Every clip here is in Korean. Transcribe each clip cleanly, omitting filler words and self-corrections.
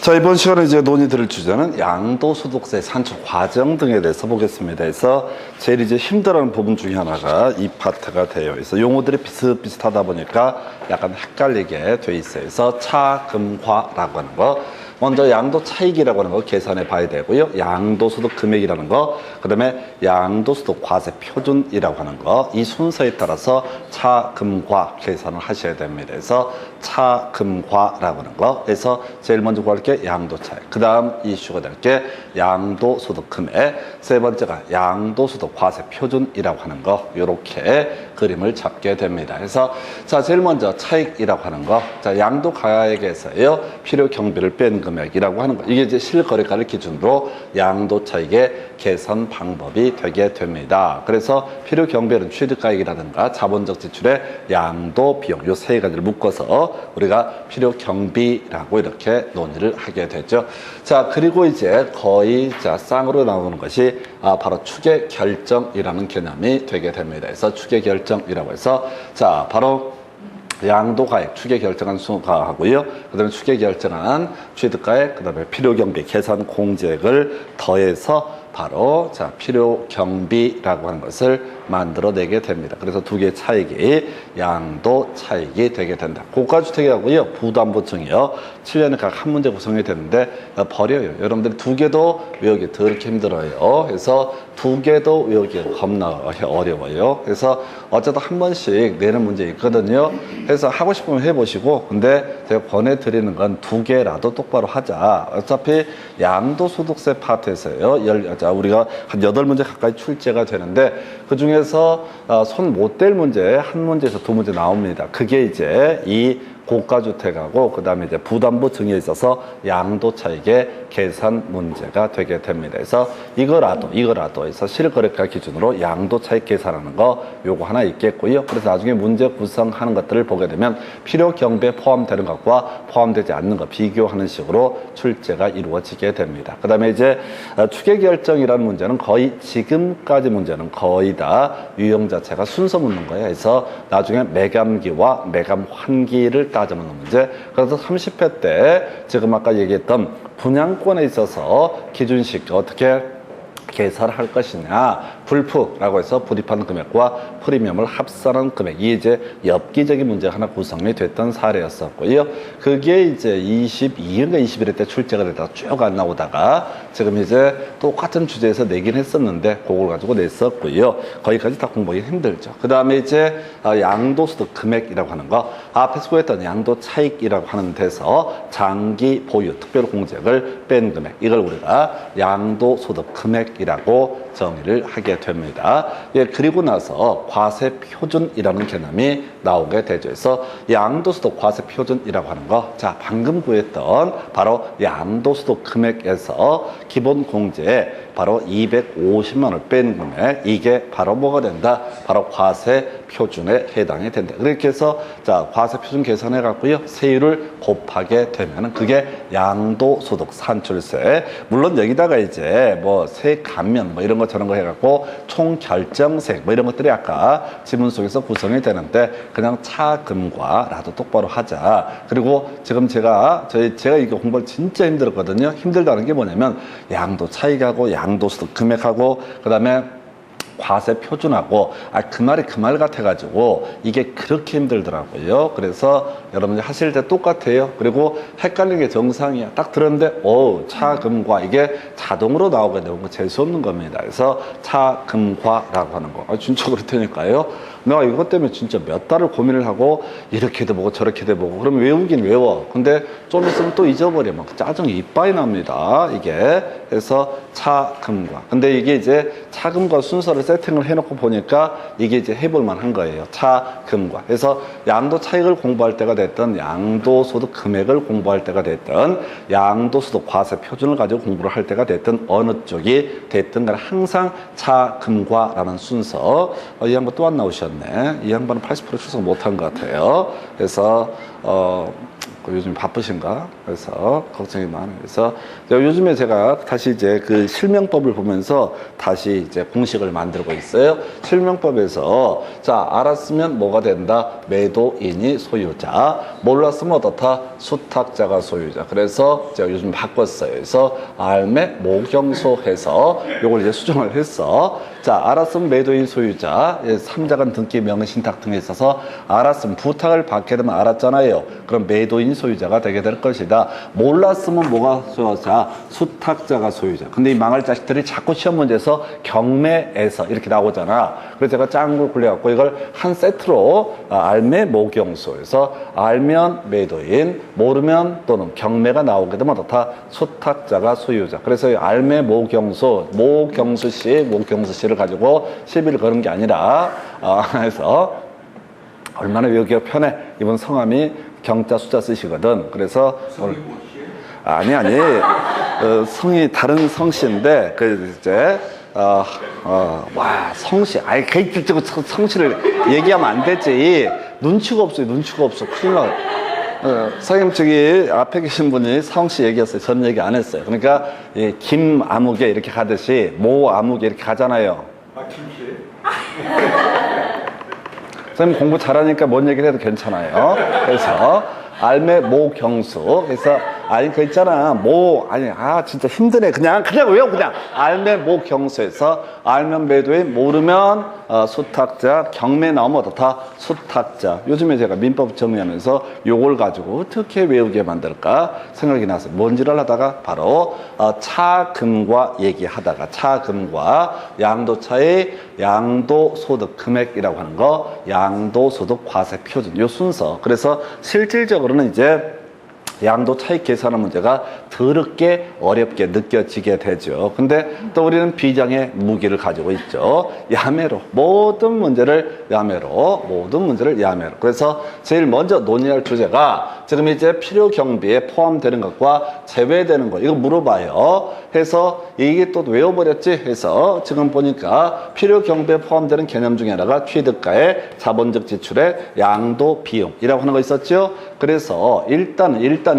자, 이번 시간에 이제 논의드릴 주제는 양도소득세 산출 과정 등에 대해서 보겠습니다. 그래서 제일 이제 힘들어하는 부분 중에 하나가 이 파트가 되어 있어. 용어들이 비슷비슷하다 보니까 약간 헷갈리게 돼 있어요. 그래서 차금과라고 하는 거. 먼저 양도 차익이라고 하는 거 계산해 봐야 되고요. 양도소득 금액이라는 거, 그 다음에 양도소득 과세 표준이라고 하는 거, 이 순서에 따라서 차금과 계산을 하셔야 됩니다. 그래서 차금과라고 하는 거, 그래서 제일 먼저 구할 게 양도 차익, 그 다음 이슈가 될 게 양도소득 금액, 세 번째가 양도소득 과세 표준이라고 하는 거, 이렇게 그림을 잡게 됩니다. 그래서 자, 제일 먼저 차익이라고 하는 거, 자, 양도 가액에서요 필요 경비를 뺀 금액이라고 하는 거, 이게 이제 실거래가를 기준으로 양도 차익의 계산 방법이 되게 됩니다. 그래서 필요 경비는 취득가액이라든가 자본적 지출의 양도 비용, 요 세 가지를 묶어서 우리가 필요 경비라고 이렇게 논의를 하게 되죠. 자, 그리고 이제 거의 자 쌍으로 나오는 것이 바로 추계 결정이라는 개념이 되게 됩니다. 그래서 추계 결정이라고 해서 자, 바로 양도가액 추계 결정한 수가 하고요. 그 다음에 추계 결정한 취득가액, 그 다음에 필요경비 계산 공제액을 더해서 바로 자 필요경비라고 하는 것을 만들어내게 됩니다. 그래서 두 개의 차익이 양도 차익이 되게 된다. 고가주택하고요, 부담보증이요, 7년에 각 한 문제 구성이 되는데 버려요. 여러분들이 두 개도 외우기 더럽게 힘들어요. 그래서 두 개도 외우기 겁나 어려워요. 그래서 어쩌다 한 번씩 내는 문제 있거든요. 그래서 하고 싶으면 해보시고, 근데 제가 권해드리는 건 두 개라도 똑바로 하자. 어차피 양도소득세 파트에서요, 우리가 한 8문제 가까이 출제가 되는데, 그 중에서 손 못 댈 문제 한 문제에서 두 문제 나옵니다. 그게 이제 이 고가주택하고 그 다음에 이제 부담보증에 있어서 양도 차익의 계산 문제가 되게 됩니다. 그래서 이거라도 해서 실거래가 기준으로 양도 차익 계산하는 거 요거 하나 있겠고요. 그래서 나중에 문제 구성하는 것들을 보게 되면 필요 경비에 포함되는 것과 포함되지 않는 것 비교하는 식으로 출제가 이루어지게 됩니다. 그 다음에 이제 추계 결정이라는 문제는 거의 지금까지 문제는 거의 다 유형 자체가 순서 묻는 거예요. 그래서 나중에 매감기와 매감 환기를 따져놓는 문제. 그래서 30회 때 지금 아까 얘기했던 분양권에 있어서 기준식 어떻게 계산할 것이냐, 불프라고 해서 불입한 금액과 프리미엄을 합산한 금액, 이 이제 엽기적인 문제가 하나 구성이 됐던 사례였었고요. 그게 이제 22회인가 21회 때 출제가 되다가 쭉 안 나오다가 지금 이제 똑같은 주제에서 내긴 했었는데 그걸 가지고 냈었고요. 거기까지 다 공부하기 힘들죠. 그 다음에 이제 양도소득 금액이라고 하는 거, 앞에서 구했던 양도 차익이라고 하는 데서 장기 보유 특별공제액을 뺀 금액, 이걸 우리가 양도소득 금액이라고 정의를 하게 됩니다. 예, 그리고 나서 과세 표준이라는 개념이 나오게 되죠. 그래서 양도소득 과세 표준이라고 하는 거, 자, 방금 구했던 바로 양도소득 금액에서 기본 공제에 바로 250만 원을 뺀 금액, 이게 바로 뭐가 된다? 바로 과세 표준에 해당이 된다. 그렇게 해서 자, 과세 표준 계산해 갖고요, 세율을 곱하게 되면은 그게 양도소득 산출세. 물론 여기다가 이제 뭐 세감면 뭐 이런 거 저런 거 해갖고 총결정세 뭐 이런 것들이 아까 지문 속에서 구성이 되는데 그냥 차금과라도 똑바로 하자. 그리고 지금 제가 이거 공부를 진짜 힘들었거든요. 힘들다는 게 뭐냐면 양도 차익하고 양도소득 금액하고 그 다음에 과세 표준하고 그 말이 그 말 같아가지고 이게 그렇게 힘들더라고요. 그래서 여러분들 하실 때 똑같아요. 그리고 헷갈리는 게 정상이야. 딱 들었는데 차금과 이게 자동으로 나오게 되는 거 재수 없는 겁니다. 그래서 차금과라고 하는 거 진짜 그렇다니까요. 내가 이것 때문에 진짜 몇 달을 고민을 하고 이렇게도 보고 저렇게도 보고 그러면 외우긴 외워. 근데 좀 있으면 또 잊어버려. 막 짜증이 이빠이 납니다. 이게. 그래서 차금과. 근데 이게 이제 차금과 순서를 세팅을 해놓고 보니까 이게 이제 해볼 만한 거예요. 차금과. 그래서 양도 차익을 공부할 때가 됐든 양도소득 금액을 공부할 때가 됐든 양도소득 과세 표준을 가지고 공부를 할 때가 됐든 어느 쪽이 됐든 간에 항상 차금과라는 순서. 이 양반 또 안 나오셨네. 이 양반은 80% 출석 못한 것 같아요. 그래서 요즘 바쁘신가? 그래서 걱정이 많아요. 그래서 요즘에 제가 다시 이제 그 실명법을 보면서 다시 이제 공식을 만들고 있어요. 실명법에서 자, 알았으면 뭐가 된다? 매도인이 소유자. 몰랐으면 어떻다? 수탁자가 소유자. 그래서 제가 요즘 바꿨어요. 그래서 알매 모경소 해서 요걸 이제 수정을 했어. 자, 알았으면 매도인 소유자, 3자간 등기 명의 신탁 등에 있어서 알았으면 부탁을 받게 되면 알았잖아요. 그럼 매도인 소유자가 되게 될 것이다. 몰랐으면 뭐가 소유자? 수탁자가 소유자. 근데 이 망할 자식들이 자꾸 시험 문제에서 경매에서 이렇게 나오잖아. 그래서 제가 짱구 굴려갖고 이걸 한 세트로 알매 모경소에서 알면 매도인, 모르면 또는 경매가 나오게 되면 다 수탁자가 소유자. 그래서 이 알매 모경소, 모경수 씨를 가지고 시비를 거는 게 아니라 해서 얼마나 외우기가 편해. 이번 성함이 경자 숫자 쓰시거든. 그래서 아니 성이 다른 성씨인데 그 이제 와 성씨 아이 그 성씨를 얘기하면 안 되지. 눈치가 없어요. 눈치가 없어. 큰일 나. 선생님 저기 앞에 계신 분이 성씨 얘기했어요. 저는 얘기 안 했어요. 그러니까 이 김아무개 이렇게 가듯이 모아무개 이렇게 가잖아요. 김씨? 선생님 공부 잘하니까 뭔 얘기를 해도 괜찮아요. 그래서 알매 모경수. 그래서 아니 그 있잖아 진짜 힘드네. 그냥 외워. 그냥 알매 모경수에서 알면 매도인, 모르면 수탁자, 경매 나오면 어떻다? 수탁자. 요즘에 제가 민법 정리하면서 요걸 가지고 어떻게 외우게 만들까 생각이 났어요. 뭔지를 하다가 바로 차금과 얘기하다가 차금과 양도차의 양도소득 금액이라고 하는 거, 양도소득 과세 표준 요 순서. 그래서 실질적으로는 이제 양도 차익 계산하는 문제가 더럽게 어렵게 느껴지게 되죠. 근데 또 우리는 비장의 무기를 가지고 있죠. 야매로 모든 문제를 야매로. 그래서 제일 먼저 논의할 주제가 지금 이제 필요 경비에 포함되는 것과 제외되는 것 이거 물어봐요. 해서 이게 또 외워버렸지 해서 지금 보니까 필요 경비에 포함되는 개념 중에 하나가 취득가의 자본적 지출의 양도 비용이라고 하는 거 있었죠. 그래서 일단은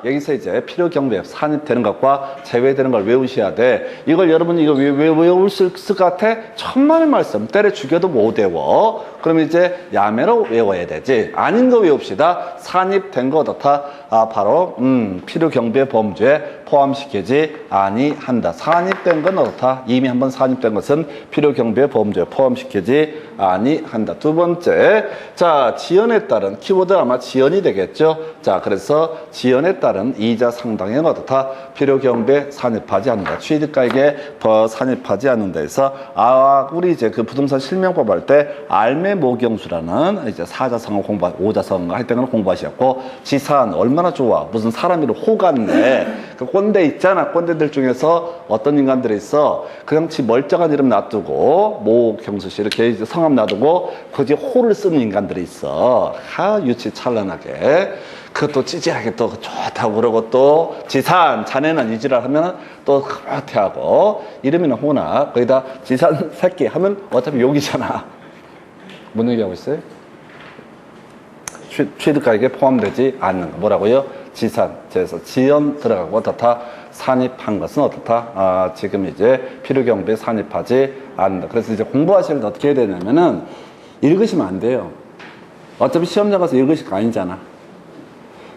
여기서 이제 필요 경비에 산입되는 것과 제외되는 걸 외우셔야 돼. 이걸 여러분이 이거 왜 외울 수 있을 것 같아? 천만의 말씀 때려 죽여도 못 외워. 그럼 이제 야매로 외워야 되지. 아닌 거 외웁시다. 산입된 거 어떻다? 바로 필요 경비의 범주에 포함시키지 아니한다. 산입된 건 어떻다? 이미 한번 산입된 것은 필요 경비의 범주에 포함시키지 아니한다. 두 번째, 자 지연에 따른 키워드 아마 지연이 되겠죠. 자 그래서 지연에 따른 이자 상당액은 어떻다? 필요 경비에 산입하지 않는다. 취득가액에 산입하지 않는다. 해서 우리 이제 그 부동산 실명법 할 때 알매 모경수라는 이제 사자성어 오자성어 할 때는 공부하셨고 지산 얼마나 좋아. 무슨 사람 이름 호 같네. 그 꼰대 있잖아. 꼰대들 중에서 어떤 인간들이 있어. 그냥 지 멀쩡한 이름 놔두고 모경수 씨 이렇게 성함 놔두고 굳이 호를 쓰는 인간들이 있어. 유치 찬란하게. 그것도 찌질하게 또 좋다고 그러고 또 지산 자네는 이지랄 하면 또 그렇게 하고 이름이나 호나 거기다 지산 새끼 하면 어차피 욕이잖아. 뭔 얘기하고 있어요? 취득가액에 포함되지 않는 거 뭐라고요? 지산. 그래서 지연 들어가고 어떻다? 산입한 것은 어떻다? 지금 이제 필요경비에 산입하지 않는다. 그래서 이제 공부하실 때 어떻게 해야 되냐면은 읽으시면 안 돼요. 어차피 시험장 가서 읽으실 거 아니잖아.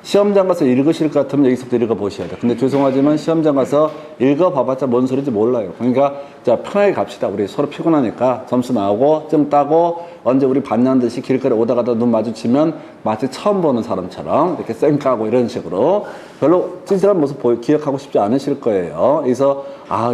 시험장 가서 읽으실 것 같으면 여기서부터 읽어보셔야 돼. 근데 죄송하지만 시험장 가서 읽어봐봤자 뭔 소리인지 몰라요. 그러니까 자 편하게 갑시다. 우리 서로 피곤하니까 점수 나오고 증 따고 언제 우리 반년 듯이 길거리 오다가다 눈 마주치면 마치 처음 보는 사람처럼 이렇게 쌩까고 이런 식으로 별로 찐실한 모습 기억하고 싶지 않으실 거예요. 그래서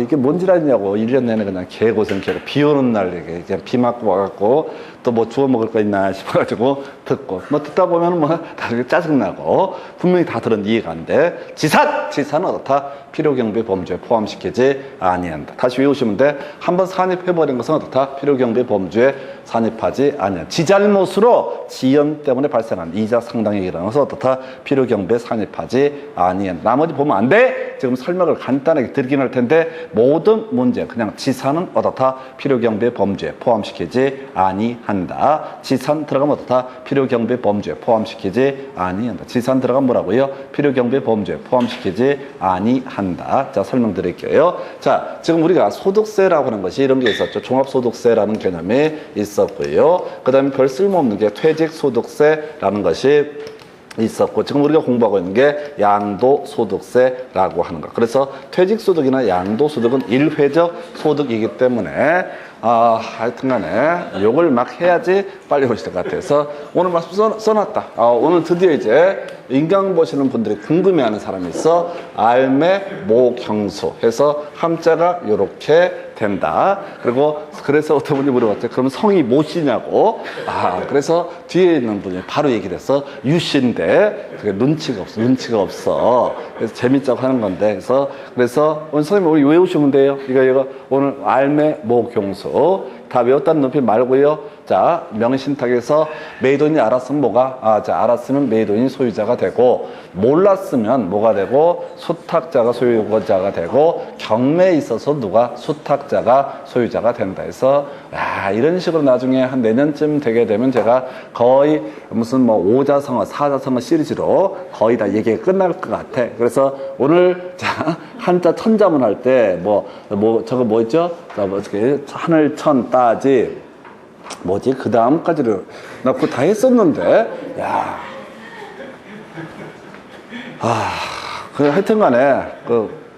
이게 뭔 지랄이냐고 1년 내내 그냥 개고생 비 오는 날 이렇게 그냥 비 맞고 와갖고 또 뭐 주워 먹을 거 있나 싶어가지고 듣고 뭐 듣다 보면 뭐 다들 짜증나고 분명히 다 들은 이해가 안 돼. 지산은 어떻다? 필요경비 범주에 포함시키지 아니한다. 다시 외우시면 돼. 한번 산입해버린 것은 어떻다? 필요경비 범주에 산입하지 아니한다. 지잘못으로 지연 때문에 발생한 이자 상당액이라는 것은 어떻다? 필요경비에 산입하지 아니한다. 나머지 보면 안 돼. 지금 설명을 간단하게 드리긴 할 텐데 모든 문제 그냥 지산은 어떻다? 필요경비 범주에 포함시키지 아니한다. 지산 들어가면 어떻다? 필요경비 범주에 포함시키지 아니한다. 지산 들어가면 뭐라고요? 필요경비 범주에 포함시키지 아니한다. 자 설명드릴게요. 자 지금 우리가 소득세라고 하는 것이 이런 게 있었죠. 종합소득세라는 개념이 있었고요. 그 다음에 별 쓸모없는 게 퇴직소득세라는 것이 있었고 지금 우리가 공부하고 있는 게 양도소득세라고 하는 거. 그래서 퇴직소득이나 양도소득은 일회적 소득이기 때문에 하여튼간에 욕을 막 해야지 빨리 오실 것 같아서 오늘 말씀 써놨다. 오늘 드디어 이제 인강 보시는 분들이 궁금해하는 사람이 있어. 알매 모경수 해서 함자가 요렇게 된다. 그리고 그래서 어떤 분이 물어봤죠. 그럼 성이 뭐시냐고. 그래서 뒤에 있는 분이 바로 얘기를 해서 유씨인데 그게 눈치가 없어. 그래서 재밌자고 하는 건데 그래서 오늘 선생님 우리 외우시면 돼요. 이거 오늘 알매 모경수 다 외웠다는 높이 말고요. 자, 명신탁에서 메이돈이 알았으면 뭐가? 알았으면 메이돈이 소유자가 되고, 몰랐으면 뭐가 되고, 수탁자가 소유자가 되고, 경매에 있어서 누가 수탁자가 소유자가 된다 해서, 이런 식으로 나중에 한 내년쯤 되게 되면 제가 거의 무슨 뭐 5자성어, 4자성어 시리즈로 거의 다 얘기가 끝날 것 같아. 그래서 오늘, 자, 한자 천자문 할 때, 저거 뭐 있죠? 어떻게, 하늘 천 따지, 그 다음까지를 나 그거 다 했었는데 하여튼 간에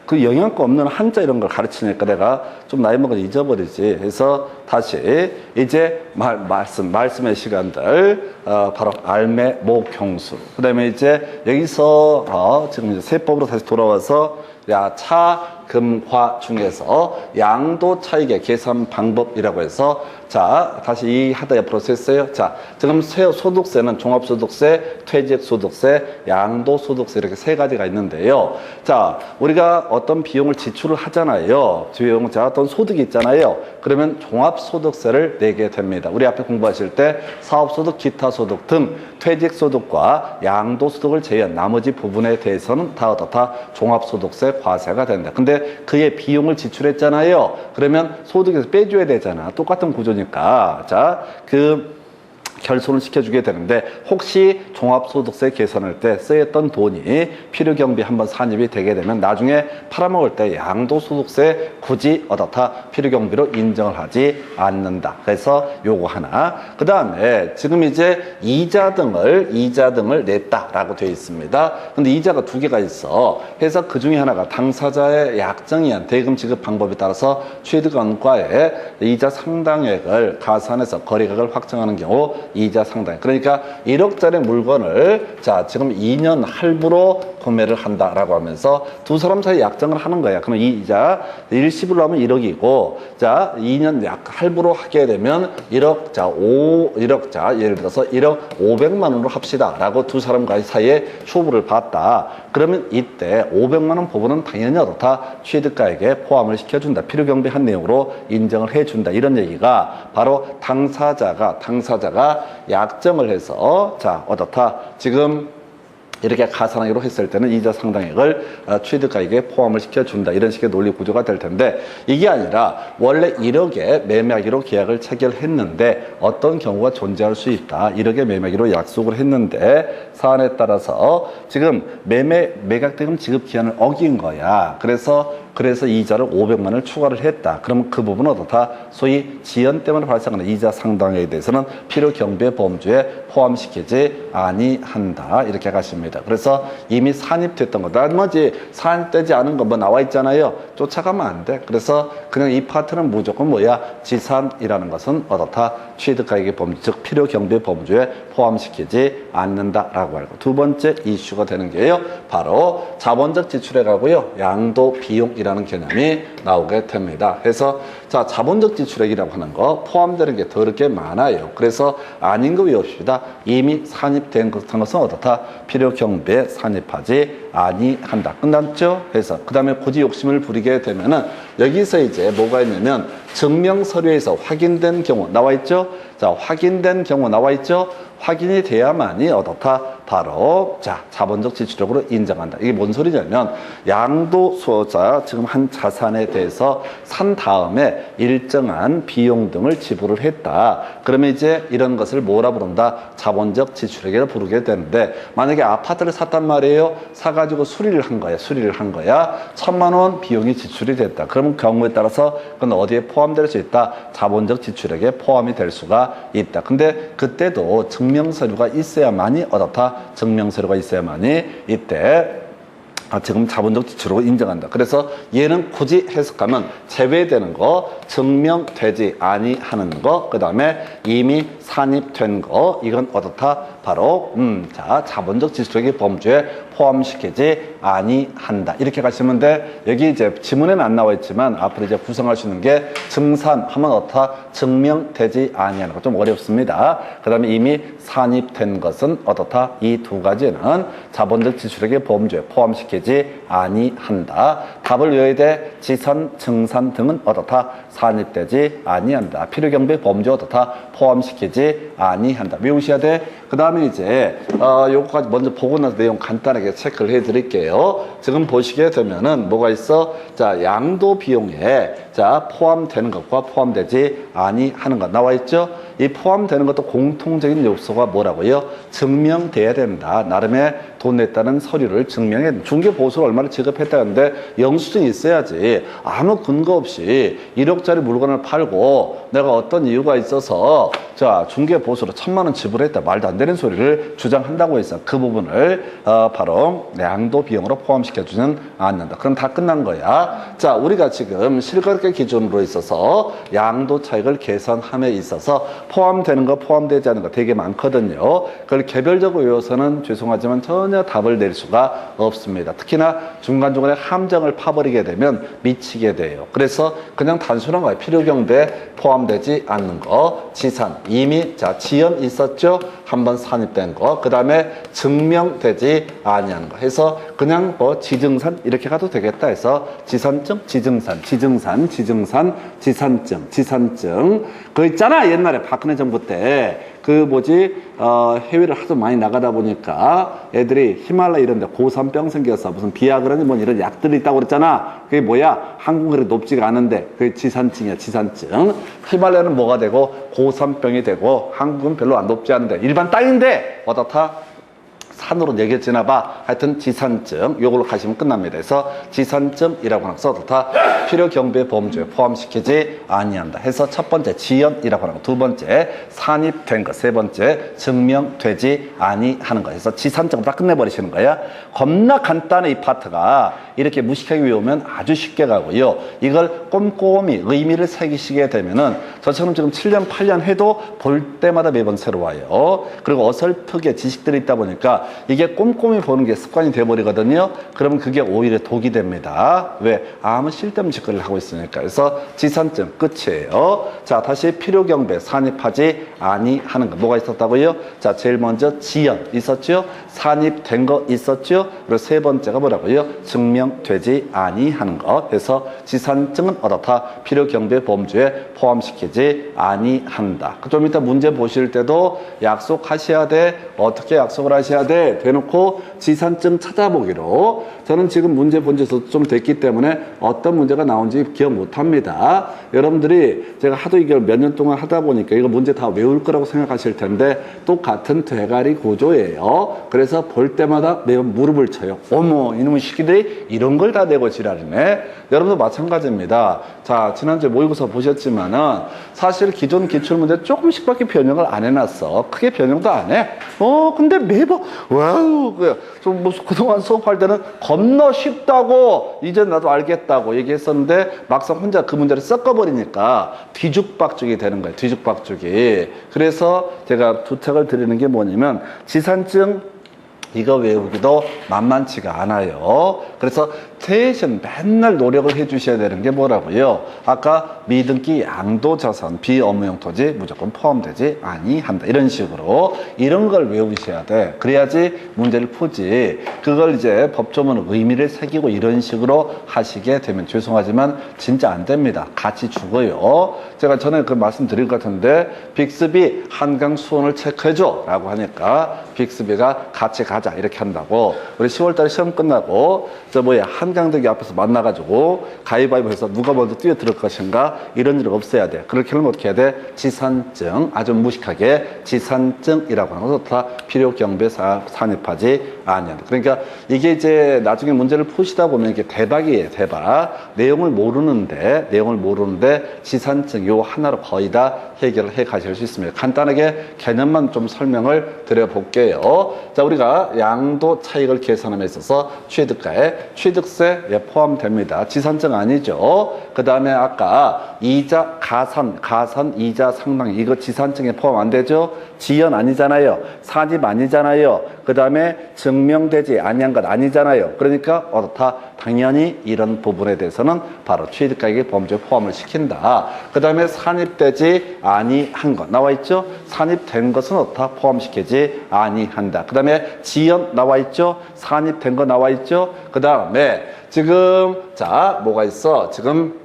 그 영양가 없는 한자 이런 걸 가르치니까 내가 좀 나이 먹어서 잊어버리지. 그래서 다시 이제 말씀의 시간들 바로 알매 모경수. 그 다음에 이제 여기서 지금 이제 세법으로 다시 돌아와서 차, 금, 화 중에서 양도 차익의 계산 방법이라고 해서 자, 다시 이 하다 옆으로 썼어요. 자, 지금 소득세는 종합소득세, 퇴직소득세, 양도소득세 이렇게 세 가지가 있는데요. 자, 우리가 어떤 비용을 지출을 하잖아요. 자, 어떤 소득이 있잖아요. 그러면 종합소득세를 내게 됩니다. 우리 앞에 공부하실 때 사업소득, 기타소득 등 퇴직소득과 양도소득을 제외한 나머지 부분에 대해서는 다 종합소득세 과세가 된다. 근데 그의 비용을 지출했잖아요. 그러면 소득에서 빼줘야 되잖아. 똑같은 구조니까. 자, 결손을 시켜주게 되는데 혹시 종합소득세 계산할 때 쓰였던 돈이 필요경비 한번 산입이 되게 되면 나중에 팔아먹을 때 양도소득세 굳이 필요경비로 인정을 하지 않는다. 그래서 요거 하나. 그 다음에 지금 이제 이자 등을 냈다라고 되어 있습니다. 근데 이자가 두 개가 있어. 그래서 그 중에 하나가 당사자의 약정이한 대금 지급 방법에 따라서 취득원가의 이자 상당액을 가산해서 거래額을 확정하는 경우 이자 상당. 그러니까 1억짜리 물건을 자, 지금 2년 할부로 구매를 한다라고 하면서 두 사람 사이 약정을 하는 거야. 그러면 이 이자 일시불로 하면 1억이고 자, 2년 할부로 하게 되면 1억 자, 예를 들어서 1억 500만 원으로 합시다라고 두 사람 사이에 쇼부를 봤다. 그러면 이때 500만 원 부분은 당연히 취득가액에 포함을 시켜준다. 필요경비한 내용으로 인정을 해준다. 이런 얘기가 바로 당사자가 약정을 해서 자, 지금 이렇게 가산하기로 했을 때는 이자 상당액을 취득가액에 포함을 시켜준다. 이런 식의 논리 구조가 될 텐데 이게 아니라 원래 1억에 매매하기로 계약을 체결했는데 어떤 경우가 존재할 수 있다. 1억에 매매하기로 약속을 했는데 사안에 따라서 지금 매각대금 지급 기한을 어긴 거야. 그래서 이자를 500만 원을 추가를 했다. 그러면 그 부분은 소위 지연 때문에 발생하는 이자 상당액에 대해서는 필요경비의 범주에 포함시키지 아니한다. 이렇게 가십니다. 그래서 이미 산입됐던 거, 나머지 산입되지 않은 거 나와 있잖아요. 쫓아가면 안 돼. 그래서 그냥 이 파트는 무조건 지산이라는 것은 취득가액의 범주, 즉 필요경비의 범주에 포함시키지 않는다라고 알고 두 번째 이슈가 되는 게요. 바로 자본적 지출에 가고요. 양도 비용이라는 개념이 나오게 됩니다. 그래서 자, 자본적 지출액이라고 하는 거 포함되는 게 더럽게 많아요. 그래서 아닌 거 외웁시다. 이미 산입된 것은 필요경비에 산입하지 아니한다. 끝났죠? 그래서 그 다음에 굳이 욕심을 부리게 되면은 여기서 이제 뭐가 있냐면 증명서류에서 확인된 경우 나와 있죠? 자, 확인된 경우 나와 있죠? 확인이 돼야만이 바로 자, 자본적 지출액으로 인정한다. 이게 뭔 소리냐면 양도소자 지금 한 자산에 대해서 산 다음에 일정한 비용 등을 지불을 했다. 그러면 이제 이런 것을 뭐라 부른다? 자본적 지출액이라 부르게 되는데 만약에 아파트를 샀단 말이에요. 사가지고 수리를 한 거야. 1,000만 원 비용이 지출이 됐다. 그러면 경우에 따라서 그건 어디에 포함될 수 있다? 자본적 지출액에 포함이 될 수가 있다. 근데 그때도 증명서류가 있어야만이 증명서류가 있어야만이 이때 지금 자본적 지출로 인정한다. 그래서 얘는 굳이 해석하면 제외되는 거, 증명되지 아니하는 거, 그 다음에 이미 산입된 거, 이건 어떻다? 바로 자, 자본적 지출액의 범주에 포함시키지 아니한다. 이렇게 가시면 돼. 여기 이제 지문에는 안 나와 있지만 앞으로 이제 구성할 수 있는 게 증산하면 어떻다? 증명되지 아니하는 거. 좀 어렵습니다. 그 다음에 이미 산입된 것은 어떻다? 이 두 가지는 자본적 지출액의 범주에 포함시키지 아니한다. 답을 외워야 돼. 지산, 증산 등은 어떻다? 산입되지 아니한다. 필요경비 범주 어떻다? 포함시키지 아니한다. 외우셔야 돼. 그 다음에 이제 요거까지 먼저 보고 나서 내용 간단하게 체크를 해 드릴게요. 지금 보시게 되면은 뭐가 있어? 자, 양도 비용에 자, 포함되는 것과 포함되지 아니하는 것 나와 있죠? 이 포함되는 것도 공통적인 요소가 뭐라고요? 증명돼야 된다. 나름의 돈 냈다는 서류를 증명해. 중개 보수를 얼마나 지급했다는데 영수증이 있어야지. 아무 근거 없이 1억짜리 물건을 팔고 내가 어떤 이유가 있어서 자, 중개 보수로 1,000만 원 지불했다. 말도 안 되는 소리를 주장한다고 해서 그 부분을 바로 양도 비용으로 포함시켜주는 않는다. 그럼 다 끝난 거야. 자, 우리가 지금 실거래 기준으로 있어서 양도 차익을 계산함에 있어서 포함되는 거, 포함되지 않은 거 되게 많거든요. 그걸 개별적으로 외워서는 죄송하지만 전혀 답을 낼 수가 없습니다. 특히나 중간중간에 함정을 파버리게 되면 미치게 돼요. 그래서 그냥 단순한 거예요. 필요경비에 포함되지 않는 거, 지산, 이미 자 지연 있었죠? 한번 산입된 거, 그 다음에 증명되지 아니하는 거 해서 그냥 뭐 지증산 이렇게 가도 되겠다 해서 지산증, 지증산, 지증산, 지증산, 지산증, 지산증 그거 있잖아 옛날에 박근혜 정부 때 그 뭐지 해외를 하도 많이 나가다 보니까 애들이 히말라야 이런 데 고산병 생겨서 무슨 비아그라니 뭐 이런 약들이 있다고 그랬잖아. 그게 뭐야? 한국은 그래 높지가 않은데 그게 지산증이야. 지산증. 히말라야는 뭐가 되고 고산병이 되고 한국은 별로 안 높지 않은데 일반 땅인데 어떻다? 산으로 얘기했지나 봐. 하여튼 지산증 요걸로 가시면 끝납니다. 그래서 지산증이라고 하는 것은 어떻다? 필요경비의 범주에 포함시키지 아니한다. 해서 첫 번째 지연이라고 하는 거, 두 번째 산입된 것, 세 번째 증명되지 아니하는 거. 해서 지산증을 다 끝내버리시는 거야. 겁나 간단해 이 파트가. 이렇게 무식하게 외우면 아주 쉽게 가고요. 이걸 꼼꼼히 의미를 새기시게 되면은 저처럼 지금 7년 8년 해도 볼 때마다 매번 새로 와요. 그리고 어설프게 지식들이 있다 보니까 이게 꼼꼼히 보는 게 습관이 돼버리거든요. 그러면 그게 오히려 독이 됩니다. 왜? 아무 쓸데없는 짓거리를 하고 있으니까. 그래서 지산증 끝이에요. 자, 다시 필요경비에 산입하지 아니하는 거. 뭐가 있었다고요? 자, 제일 먼저 지연 있었죠? 산입된 거 있었죠? 그리고 세 번째가 뭐라고요? 증명되지 아니하는 거. 그래서 지산증은 어떻다? 필요경비의 범주에 포함시키지 아니한다. 좀 이따 문제 보실 때도 약속하셔야 돼. 어떻게 약속을 하셔야 돼? 대놓고 지산증 찾아보기로. 저는 지금 문제 본 지도 좀 됐기 때문에 어떤 문제가 나온지 기억 못합니다. 여러분들이 제가 하도 이걸 몇 년 동안 하다 보니까 이거 문제 다 외울 거라고 생각하실 텐데 똑같은 대가리 구조예요. 그래서 볼 때마다 매번 무릎을 쳐요. 어머, 이놈의 시기들이 이런 걸 다 내고 지랄이네. 여러분도 마찬가지입니다. 자, 지난주에 모의고사 보셨지만은 사실 기존 기출문제 조금씩밖에 변형을 안 해놨어. 크게 변형도 안 해. 근데 매번 와우, 좀 뭐 그동안 수업할 때는 겁나 쉽다고 이제 나도 알겠다고 얘기했었는데 막상 혼자 그 문제를 섞어버리니까 뒤죽박죽이 되는 거예요. 뒤죽박죽이. 그래서 제가 부탁을 드리는 게 뭐냐면 지산증 이거 외우기도 만만치가 않아요. 그래서 대신 맨날 노력을 해주셔야 되는 게 뭐라고요? 아까 미등기 양도자산 비업무용 토지 무조건 포함되지 아니한다. 이런 식으로 이런 걸 외우셔야 돼. 그래야지 문제를 푸지. 그걸 이제 법조문 의미를 새기고 이런 식으로 하시게 되면 죄송하지만 진짜 안 됩니다. 같이 죽어요. 제가 전에 그 말씀드릴 것 같은데 빅스비 한강 수온을 체크해줘 라고 하니까 빅스비가 같이 가자 가자 이렇게 한다고. 우리 10월달에 시험 끝나고 한강대교 앞에서 만나가지고 가위바위보 해서 누가 먼저 뛰어들 것인가 이런 일 없어야 돼. 그렇게 하면 어떻게 해야 돼? 지산증, 아주 무식하게 지산증이라고 하는 것은 다 필요경비에 산입하지 아니한다. 그러니까 이게 이제 나중에 문제를 푸시다 보면 이게 대박이에요. 대박. 내용을 모르는데 지산증 요 하나로 거의 다 해결을 해 가실 수 있습니다. 간단하게 개념만 좀 설명을 드려볼게요. 자, 우리가 양도 차익을 계산함에 있어서 취득세에 포함됩니다. 지산증 아니죠. 그 다음에 아까 이자, 가산 이자 상당 이거 지산증에 포함 안 되죠. 지연 아니잖아요. 산입 아니잖아요. 그 다음에 증명되지 아니한 것 아니잖아요. 그러니까 어떻다? 당연히 이런 부분에 대해서는 바로 취득가액의 범죄에 포함을 시킨다. 그 다음에 산입되지 아니한 것 나와 있죠. 산입된 것은 어떻다? 포함시키지 아니한다. 그 다음에 지연 나와 있죠. 산입된 거 나와 있죠. 그 다음에 지금 뭐가 있어? 지금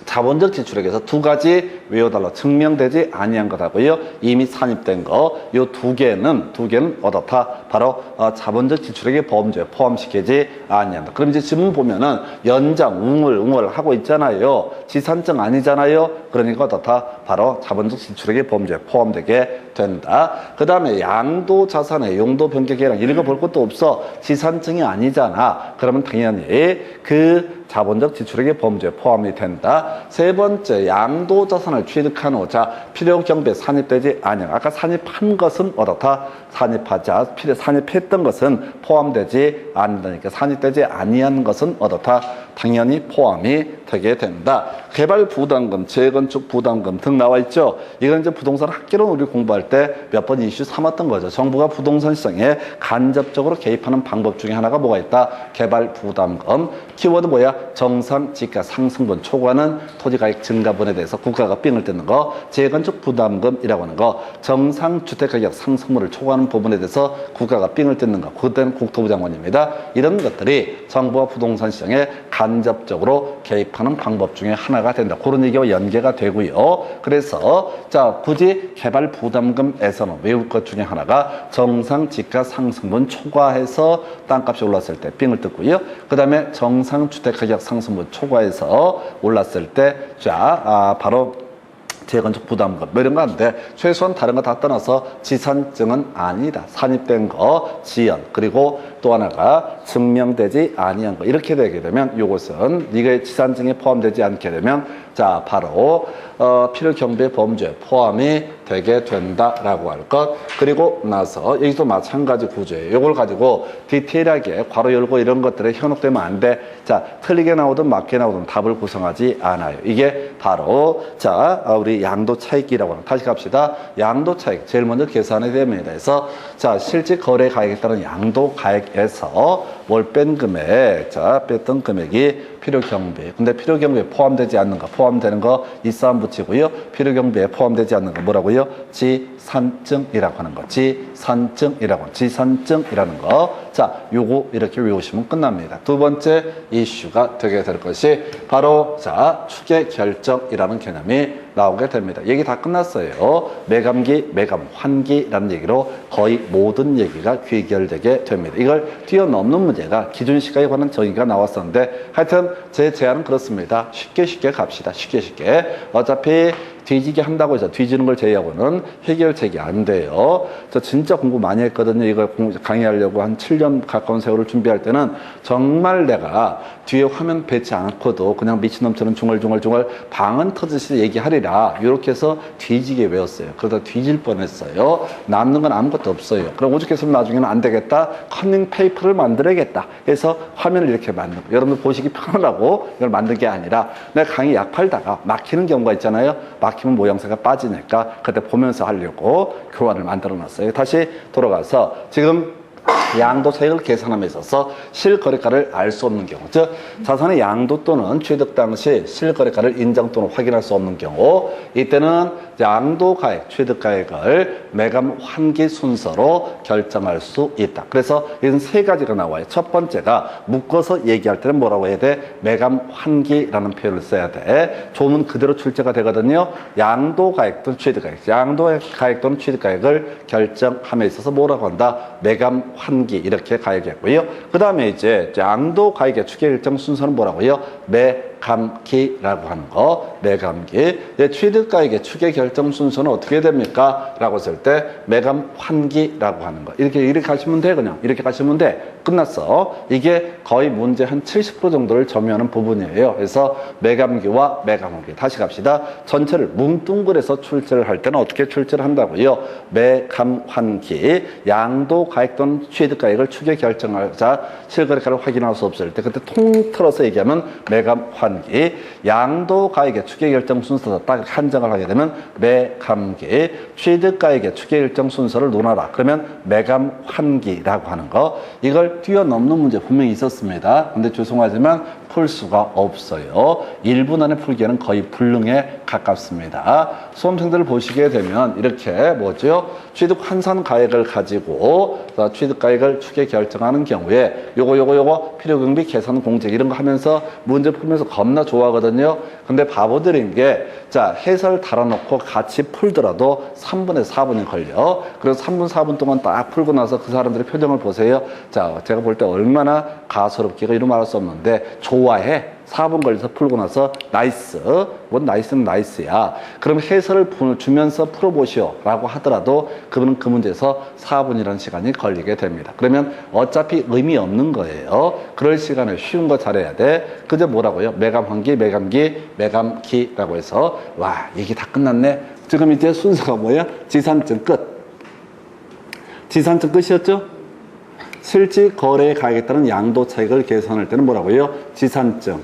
자본적 지출액에서 두 가지 외워달라. 증명되지 아니한 것하고요. 이미 산입된 거. 요 두 개는 어떻다? 바로 자본적 지출액의 범죄에 포함시키지 아니한다. 그럼 이제 지금 보면은 연장, 웅을 하고 있잖아요. 지산증 아니잖아요. 그러니까 어떻다? 바로 자본적 지출액의 범죄에 포함되게 된다. 그 다음에 양도 자산의 용도 변경 계량 이런 거 볼 것도 없어. 지산증이 아니잖아. 그러면 당연히 그 자본적 지출액의 범죄에 포함이 된다. 세 번째, 양도 자산을 취득한 후, 필요 경비에 산입되지 아니한. 아까 산입한 것은 어떻다? 산입했던 것은 포함되지 않는다니까. 산입되지 아니한 것은 어떻다? 당연히 포함이 되게 된다. 개발 부담금, 재건축 부담금 등 나와 있죠. 이건 이제 부동산 학개론 우리 공부할 때 몇 번 이슈 삼았던 거죠. 정부가 부동산 시장에 간접적으로 개입하는 방법 중에 하나가 뭐가 있다? 개발 부담금. 키워드 뭐야? 정상 지가 상승분 초과하는 토지가격 증가분에 대해서 국가가 삥을 뜯는 거. 재건축 부담금이라고 하는 거. 정상 주택가격 상승분을 초과하는 부분에 대해서 국가가 삥을 뜯는 거. 그때는 국토부 장관입니다. 이런 것들이 정부가 부동산 시장에 간접적으로 개입하는 방법 중에 하나가 된다. 그런 얘기와 연계가 되고요. 그래서 굳이 개발 부담금에서는 외울 것 중에 하나가 정상 지가 상승분 초과해서 땅값이 올랐을 때 삥을 뜯고요. 그 다음에 정상 주택가격 상승분 초과해서 올랐을 때 바로 재건축 부담금 이런 거 하는데 최소한 다른 거 다 떠나서 지산증은 아니다. 산입된 거, 지연, 그리고 또 하나가 증명되지 아니한 거 이렇게 되게 되면 이것은 이게 지산증에 포함되지 않게 되면 바로 필요경비의 범죄에 포함이 되게 된다라고 할 것. 그리고 나서 여기도 마찬가지 구조예요. 이걸 가지고 디테일하게 괄호 열고 이런 것들에 현혹되면 안 돼. 틀리게 나오든 맞게 나오든 답을 구성하지 않아요. 이게 바로 우리 양도 차익이라고 하는. 다시 갑시다. 양도 차익 제일 먼저 계산해야 됩니다. 그래서 실제 거래 가액에 따른 양도 가액에서 월 뺀 금액, 뺐던 금액이 필요경비. 근데 필요경비에 포함되지 않는 거, 포함되는 거 이싸움 붙이고요. 필요경비에 포함되지 않는 거 뭐라고요? 지산증이라고 하는 거. 지산증이라는 거. 요거 이렇게 외우시면 끝납니다. 두 번째 이슈가 되게 될 것이 바로 추계 결정이라는 개념이 나오게 됩니다. 얘기 다 끝났어요. 매감기, 매감, 환기라는 얘기로 거의 모든 얘기가 귀결되게 됩니다. 이걸 뛰어넘는 문제가 기준 시가에 관한 정의가 나왔었는데 하여튼 제 제안은 그렇습니다. 쉽게 갑시다. 쉽게. 어차피 뒤지게 한다고 해서 뒤지는 걸 제외하고는 해결책이 안 돼요. 저 진짜 공부 많이 했거든요. 이걸 강의하려고 한 7년 가까운 세월을 준비할 때는 정말 내가 뒤에 화면 배치 않고도 그냥 미친놈처럼 중얼중얼 방언 터지듯이 얘기하리라. 이렇게 해서 뒤지게 외웠어요. 그러다 뒤질 뻔했어요. 남는 건 아무것도 없어요. 그럼 오죽했으면 나중에는 안 되겠다. 커닝 페이퍼를 만들어야겠다. 해서 화면을 이렇게 만들고 여러분들 보시기 편하라고 이걸 만든 게 아니라 내가 강의 약 팔다가 막히는 경우가 있잖아요. 막히면 모양새가 빠지니까 그때 보면서 하려고 교환을 만들어 놨어요. 다시 돌아가서 지금 양도 차익을 계산함에 있어서 실거래가를 알 수 없는 경우, 즉 자산의 양도 또는 취득 당시 실거래가를 인정 또는 확인할 수 없는 경우, 이때는 양도가액, 취득가액을 매감 환기 순서로 결정할 수 있다. 그래서 이건 세 가지가 나와요. 첫 번째가 묶어서 얘기할 때는 뭐라고 해야 돼? 매감 환기라는 표현을 써야 돼. 조문 그대로 출제가 되거든요. 양도가액 또는 취득가액, 양도가액 또는 취득가액을 결정함에 있어서 뭐라고 한다? 매감 환기 이렇게 가야겠고요. 그 다음에 이제 양도가액의 추계 일정 순서는 뭐라고요? 매감기라고 하는 거. 매감기. 취득가액의 추계 결정 순서는 어떻게 됩니까? 라고 했을 때 매감환기라고 하는 거. 이렇게 가시면 돼. 그냥 이렇게 가시면 돼. 끝났어. 이게 거의 문제 한 70% 정도를 점유하는 부분이에요. 그래서 매감기와 매감환기. 다시 갑시다. 전체를 뭉뚱그려서 출제를 할 때는 어떻게 출제를 한다고요? 매감환기. 양도가액 또는 취득가액을 추계 결정하자 실거래가를 확인할 수 없을 때 그때 통틀어서 얘기하면 매감환기. 양도가액의 추계 결정 순서도 딱 한정을 하게 되면 매감기. 취득가액의 추계 결정 순서를 논하라. 그러면 매감환기라고 하는 거. 이걸 뛰어넘는 문제 분명히 있었습니다. 근데 죄송하지만 풀 수가 없어요. 1분 안에 풀기에는 거의 불능에 가깝습니다. 수험생들을 보시게 되면 이렇게 뭐죠? 취득 환산 가액을 가지고 취득 가액을 추계 결정하는 경우에 요거 필요경비 계산 공제 이런 거 하면서 문제 풀면서 겁나 좋아하거든요. 근데 바보들인 게 자, 해설 달아놓고 같이 풀더라도 3분에서 4분이 걸려. 그래서 3분, 4분 동안 딱 풀고 나서 그 사람들의 표정을 보세요. 자, 제가 볼 때 얼마나 가소롭기가 이루 말할 수 없는데 좋아해. 4분 걸려서 풀고 나서 나이스. 뭔 나이스는 나이스야. 그럼 해설을 주면서 풀어보시오 라고 하더라도 그분은 그 문제에서 4분이라는 시간이 걸리게 됩니다. 그러면 어차피 의미 없는 거예요. 그럴 시간에 쉬운 거 잘해야 돼. 그저 뭐라고요? 매감환기, 매감기라고 해서 와, 얘기 다 끝났네. 지금 이제 순서가 뭐야? 지산증 끝. 지산증 끝이었죠? 실질 거래에 가야겠다는 양도 차익을 계산할 때는 뭐라고요? 지산증.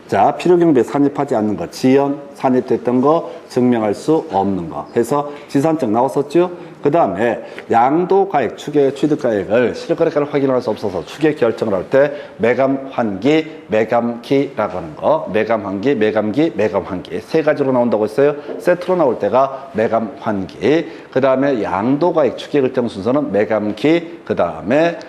자, 필요경비에 산입하지 않는 거, 지연, 산입됐던 거, 증명할 수 없는 거 해서 지산증 나왔었죠? 그 다음에 양도가액, 취득가액을 실거래가를 확인할 수 없어서 추계 결정을 할 때 매감환기, 매감기라고 하는 거. 매감환기, 매감기, 매감환기. 세 가지로 나온다고 했어요. 세트로 나올 때가 매감환기. 그 다음에 양도가액 추계 결정 순서는 매감기. 그 다음에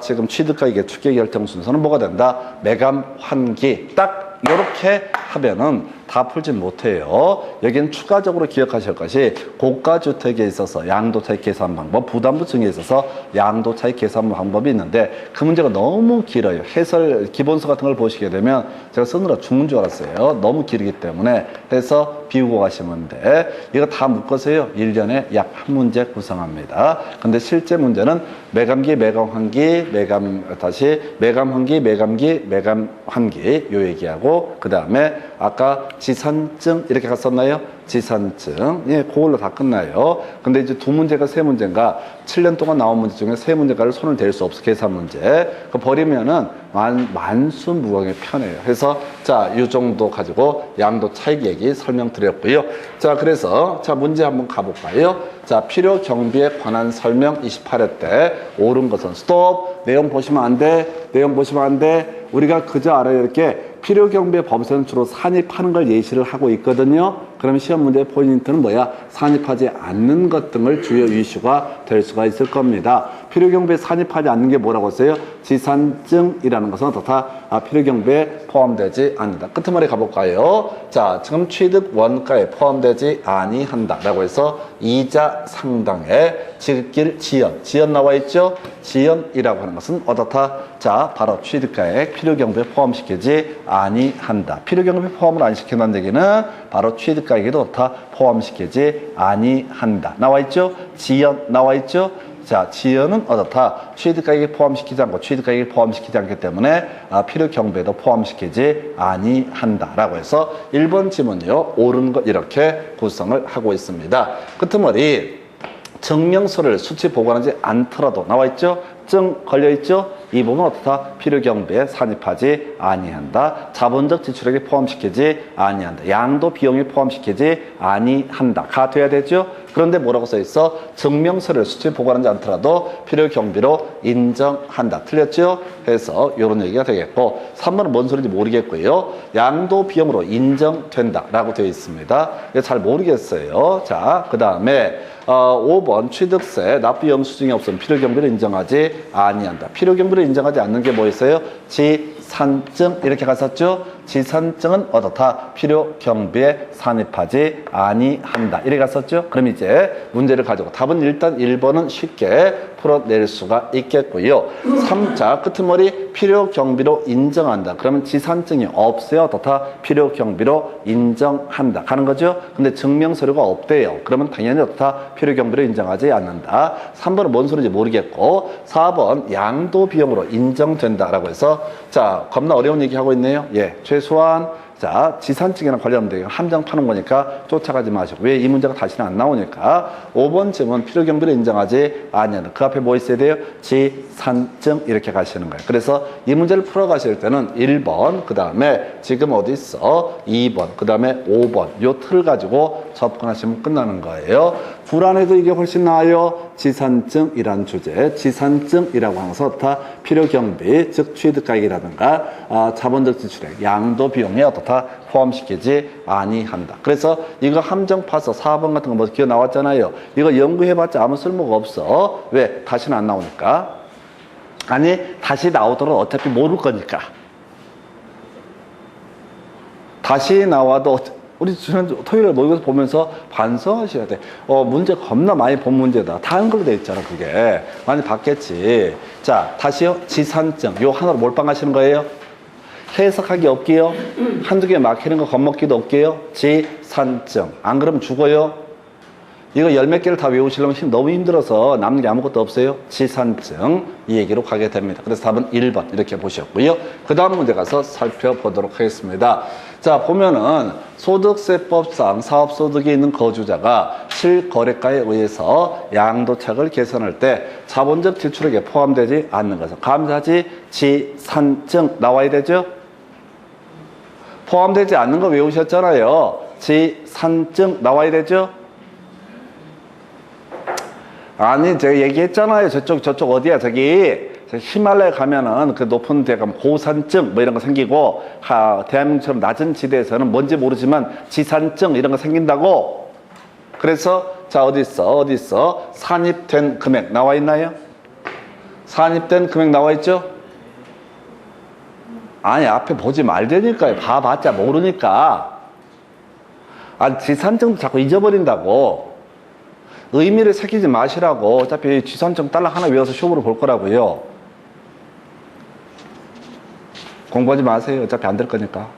지금 취득가액의 추계 결정 순서는 뭐가 된다? 매감환기. 딱 이렇게 하면은 다 풀진 못해요. 여기는 추가적으로 기억하실 것이 고가주택에 있어서 양도차익 계산 방법, 부담부증에 있어서 양도차익 계산 방법이 있는데 그 문제가 너무 길어요. 해설 기본서 같은 걸 보시게 되면 제가 쓰느라 죽는 줄 알았어요. 너무 길기 때문에. 해서 비우고 가시면 돼. 이거 다 묶어서요. 1년에 약 한 문제 구성합니다. 근데 실제 문제는 매감기, 매감환기, 매감환기, 매감기, 매감환기 요 얘기하고 그 다음에 아까 지산증 이렇게 갔었나요? 지산증. 예, 그걸로 다 끝나요. 근데 이제 두 문제가 세 문제인가 7년 동안 나온 문제 중에 세 문제가를 손을 댈 수 없어. 계산 문제. 그 버리면은 만수무강에 편해요. 그래서 자, 이 정도 가지고 양도 차익 얘기 설명드렸고요. 자, 그래서 자, 문제 한번 가볼까요? 자, 필요 경비에 관한 설명 28회 때 옳은 것은 스톱. 내용 보시면 안 돼. 내용 보시면 안 돼. 우리가 그저 알아요. 이렇게 필요경비의 법에서는 주로 산입하는 걸 예시를 하고 있거든요. 그러면 시험 문제의 포인트는 뭐야? 산입하지 않는 것 등을 주요 이슈가 될 수가 있을 겁니다. 필요경비에 산입하지 않는 게 뭐라고 했어요? 지산증이라는 것은 어떻다? 필요경비에 포함되지 않는다. 끄트머리 가볼까요? 자, 지금 취득 원가에 포함되지 아니한다 라고 해서 이자 상당에 지급길 지연 나와 있죠? 지연이라고 하는 것은 어떻다? 자, 바로 취득가액 필요경비에 포함시키지 아니한다. 필요경비에 포함을 안 시킨다는 얘기는 바로 취득가액에도 다 포함시키지 아니한다. 나와 있죠? 지연 나와 있죠? 자, 지연은 어떻다? 취득가액에 포함시키지 않고 취득가액에 포함시키지 않기 때문에 필요경비에도 포함시키지 아니한다 라고 해서 1번 지문요 옳은 것 이렇게 구성을 하고 있습니다. 끄트머리 증명서를 수치 보관하지 않더라도 나와 있죠? 증 걸려 있죠? 이 부분은 어떻다? 필요경비에 산입하지 아니한다. 자본적 지출액에 포함시키지 아니한다. 양도 비용에 포함시키지 아니한다. 가 돼야 되죠? 그런데 뭐라고 써 있어? 증명서를 수치 보관하지 않더라도 필요경비로 인정한다. 틀렸죠? 해서 이런 얘기가 되겠고 3번은 뭔 소리인지 모르겠고요. 양도 비용으로 인정된다 라고 되어 있습니다. 잘 모르겠어요. 자, 그 다음에 5번 취득세 납부 영수증이 없으면 필요경비를 인정하지 아니한다. 필요경비를 인정하지 않는 게 뭐 있어요? 지산증 이렇게 갔었죠? 지산증은 어떻다? 필요경비에 산입하지 아니한다. 이렇게 갔었죠? 그럼 이제 문제를 가지고 답은 일단 1번은 쉽게 풀어낼 수가 있겠고요. 3자 끄트머리 필요 경비로 인정한다. 그러면 지산증이 없어요. 어떻다? 필요 경비로 인정한다. 가는 거죠. 근데 증명 서류가 없대요. 그러면 당연히 어떻다? 필요 경비로 인정하지 않는다. 3번은 뭔 소리인지 모르겠고 4번 양도 비용으로 인정된다라고 해서 자 겁나 어려운 얘기 하고 있네요. 예, 최소한 자, 지산증이랑 관련된 함정 파는 거니까 쫓아가지 마시고. 왜 이 문제가 다시는 안 나오니까. 5번쯤은 필요경비를 인정하지 않냐는. 그 앞에 뭐 있어야 돼요? 지산증 이렇게 가시는 거예요. 그래서 이 문제를 풀어가실 때는 1번, 그 다음에 지금 어디 있어? 2번, 그 다음에 5번. 요 틀을 가지고 접근하시면 끝나는 거예요. 불안해도 이게 훨씬 나아요. 지산증이란 주제. 지산증이라고 하는 것은 다 필요경비, 즉 취득가액이라든가 자본적 지출액, 양도 비용이 어떻다 포함시키지 아니한다. 그래서 이거 함정 파서 4번 같은 거 뭐 기어 나왔잖아요. 이거 연구해봤자 아무 쓸모가 없어. 왜? 다시는 안 나오니까. 아니 다시 나오더라도 어차피 모를 거니까. 다시 나와도 우리 지난주 토요일에 모여서 보면서 반성하셔야 돼. 문제 겁나 많이 본 문제다. 다 한글로 돼 있잖아, 그게. 많이 봤겠지. 자, 다시요. 지산증. 요 하나로 몰빵하시는 거예요. 해석하기 없게요. 한두 개 막히는 거 겁먹기도 없게요. 지산증. 안 그러면 죽어요. 이거 열 몇 개를 다 외우시려면 너무 힘들어서 남는 게 아무것도 없어요. 지산증. 이 얘기로 가게 됩니다. 그래서 답은 1번 이렇게 보셨고요. 그 다음 문제 가서 살펴보도록 하겠습니다. 자, 보면은 소득세법상 사업소득이 있는 거주자가 실거래가에 의해서 양도차익을 계산할 때 자본적 지출액에 포함되지 않는 것은 감사지 지산증 나와야 되죠? 포함되지 않는 거 외우셨잖아요. 지산증 나와야 되죠? 아니 제가 얘기했잖아요. 저쪽 어디야 저기 히말라야 가면은 그 높은 데가 고산증 뭐 이런 거 생기고 대한민국처럼 낮은 지대에서는 뭔지 모르지만 지산증 이런 거 생긴다고. 그래서 자 어디 있어 산입된 금액 나와 있나요? 산입된 금액 나와 있죠? 아니 앞에 보지 말자니까요. 봐봤자 모르니까. 아니 지산증도 자꾸 잊어버린다고. 의미를 새기지 마시라고. 어차피 지산증 딸랑 하나 외워서 시험으로 볼 거라고요. 공부하지 마세요. 어차피 안 될 거니까.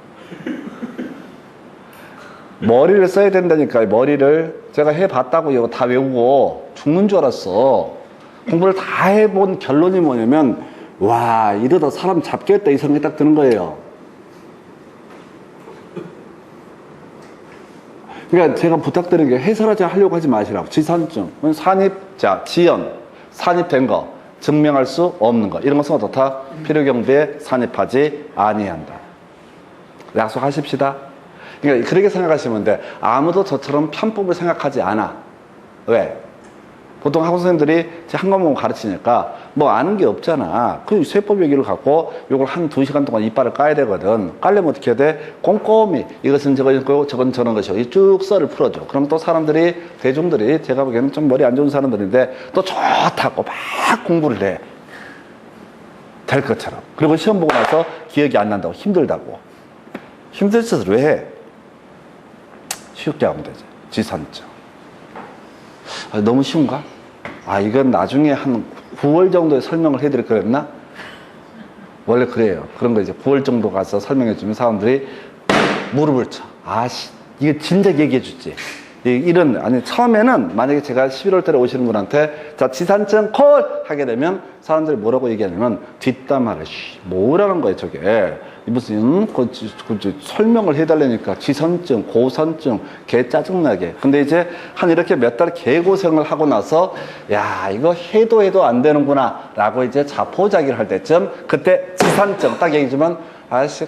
머리를 써야 된다니까요. 머리를. 제가 해봤다고요. 다 외우고 죽는 줄 알았어. 공부를 다 해본 결론이 뭐냐면 와 이러다 사람 잡겠다 이 생각이 딱 드는 거예요. 그러니까 제가 부탁드리는 게 해설하지 하려고 하지 마시라고. 지산증, 산입자, 지연, 산입된 거, 증명할 수 없는 거 이런 것은 어떻다? 필요경비에 산입하지 아니한다. 약속하십시다. 그러니까 그렇게 생각하시면 돼. 아무도 저처럼 편법을 생각하지 않아. 왜? 보통 학원 선생님들이 한 과목 가르치니까 뭐 아는 게 없잖아. 그 세법 얘기를 갖고 요걸 한 2시간 동안 이빨을 까야 되거든. 까려면 어떻게 해야 돼? 꼼꼼히 이것은 저거고 저건 저런 것이고 쭉 썰을 풀어줘. 그럼 또 사람들이 대중들이 제가 보기에는 좀 머리 안 좋은 사람들인데 또 좋다고 막 공부를 해. 될 것처럼. 그리고 시험 보고 나서 기억이 안 난다고 힘들다고. 힘들 짓을 왜 해? 쉽게 하면 되지. 지산증. 너무 쉬운가? 이건 나중에 한 9월 정도에 설명을 해드릴 거였나? 원래 그래요. 그런 거 이제 9월 정도 가서 설명해주면 사람들이 무릎을 쳐. 이거 진작 얘기해주지. 아니, 처음에는 만약에 제가 11월 달에 오시는 분한테 자, 지산증 콜! 하게 되면 사람들이 뭐라고 얘기하냐면 뒷담화를 뭐라는 거예요, 저게. 무슨 설명을 해달라니까 지산증, 고산증, 개 짜증나게. 근데 이제 한 이렇게 몇 달 개고생을 하고 나서 야 이거 해도 안 되는구나 라고 이제 자포자기를 할 때쯤 그때 지산증 딱 얘기해주면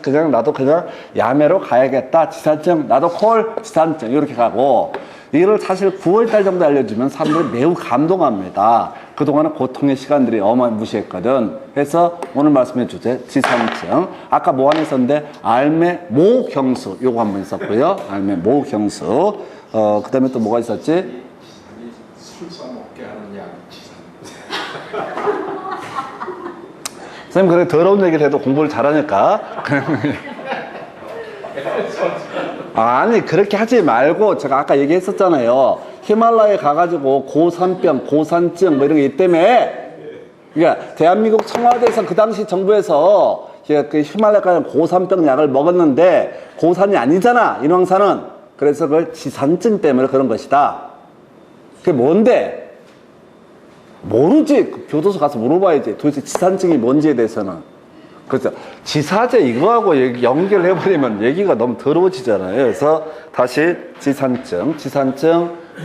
그냥 나도 그냥 야매로 가야겠다. 지산증 나도 콜 지산증 이렇게 가고 이걸 사실 9월달 정도 알려주면 사람들이 매우 감동합니다. 그동안은 고통의 시간들이 어마무시했거든. 그래서 오늘 말씀해 주제 지산증. 아까 뭐 하나 있었는데 알매 모경수 요거 한번 있었고요. 알매 모경수. 그 다음에 또 뭐가 있었지? 술 써먹게 하는 양 지산. 선생님 그래 더러운 얘기를 해도 공부를 잘하니까. 아니 그렇게 하지 말고 제가 아까 얘기했었잖아요. 히말라야에 가가지고 고산병, 고산증 뭐 이런 게 있다며 그러니까 대한민국 청와대에서 그 당시 정부에서 그 히말라야 고산병 약을 먹었는데 고산이 아니잖아, 인왕산은. 그래서 그걸 지산증 때문에 그런 것이다. 그게 뭔데? 모르지. 교도소 가서 물어봐야지. 도대체 지산증이 뭔지에 대해서는. 그렇죠. 지사제 이거하고 연결해버리면 얘기가 너무 더러워지잖아요. 그래서 다시 지산증.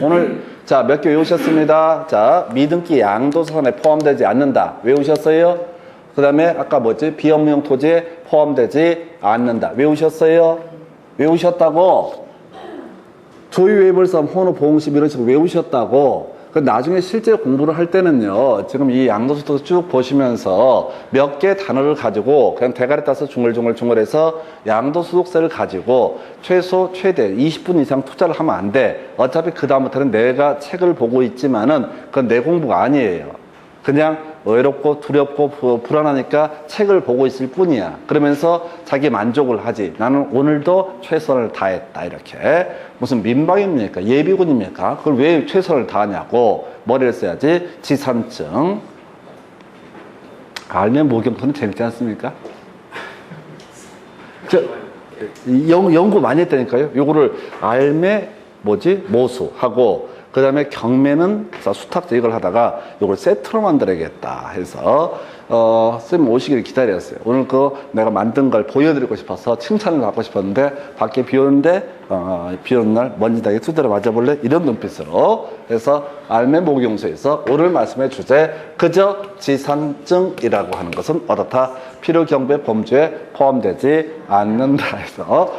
오늘 자, 몇 개 외우셨습니다. 자, 미등기 양도산에 포함되지 않는다. 외우셨어요? 그 다음에 아까 뭐지? 비업무용 토지에 포함되지 않는다. 외우셨어요? 외우셨다고? 조의외벌섬, 혼호, 보응심 이런 식으로 외우셨다고. 그 나중에 실제 공부를 할 때는요, 지금 이 양도소득 쭉 보시면서 몇 개 단어를 가지고 그냥 대가리 따서 중얼중얼해서 양도소득세를 가지고 최대 20분 이상 투자를 하면 안 돼. 어차피 그 다음부터는 내가 책을 보고 있지만은 그건 내 공부가 아니에요. 그냥 외롭고 두렵고 불안하니까 책을 보고 있을 뿐이야. 그러면서 자기 만족을 하지. 나는 오늘도 최선을 다했다. 이렇게. 무슨 민방입니까? 예비군입니까? 그걸 왜 최선을 다하냐고 머리를 써야지. 지산증. 알면 모경토는 재밌지 않습니까? 연구 많이 했다니까요. 요거를 알매 모수하고 그 다음에 경매는 수탁제 이걸 하다가 이걸 세트로 만들어야겠다 해서 쌤 오시기를 기다렸어요. 오늘 내가 만든 걸 보여드리고 싶어서 칭찬을 받고 싶었는데 밖에 비 오는데 비 오는 날 먼지다게 두드려 맞아볼래? 이런 눈빛으로 해서 알매 모경소에서 오늘 말씀의 주제 그저 지산증이라고 하는 것은 어떻다? 필요경배 범주에 포함되지 않는다 해서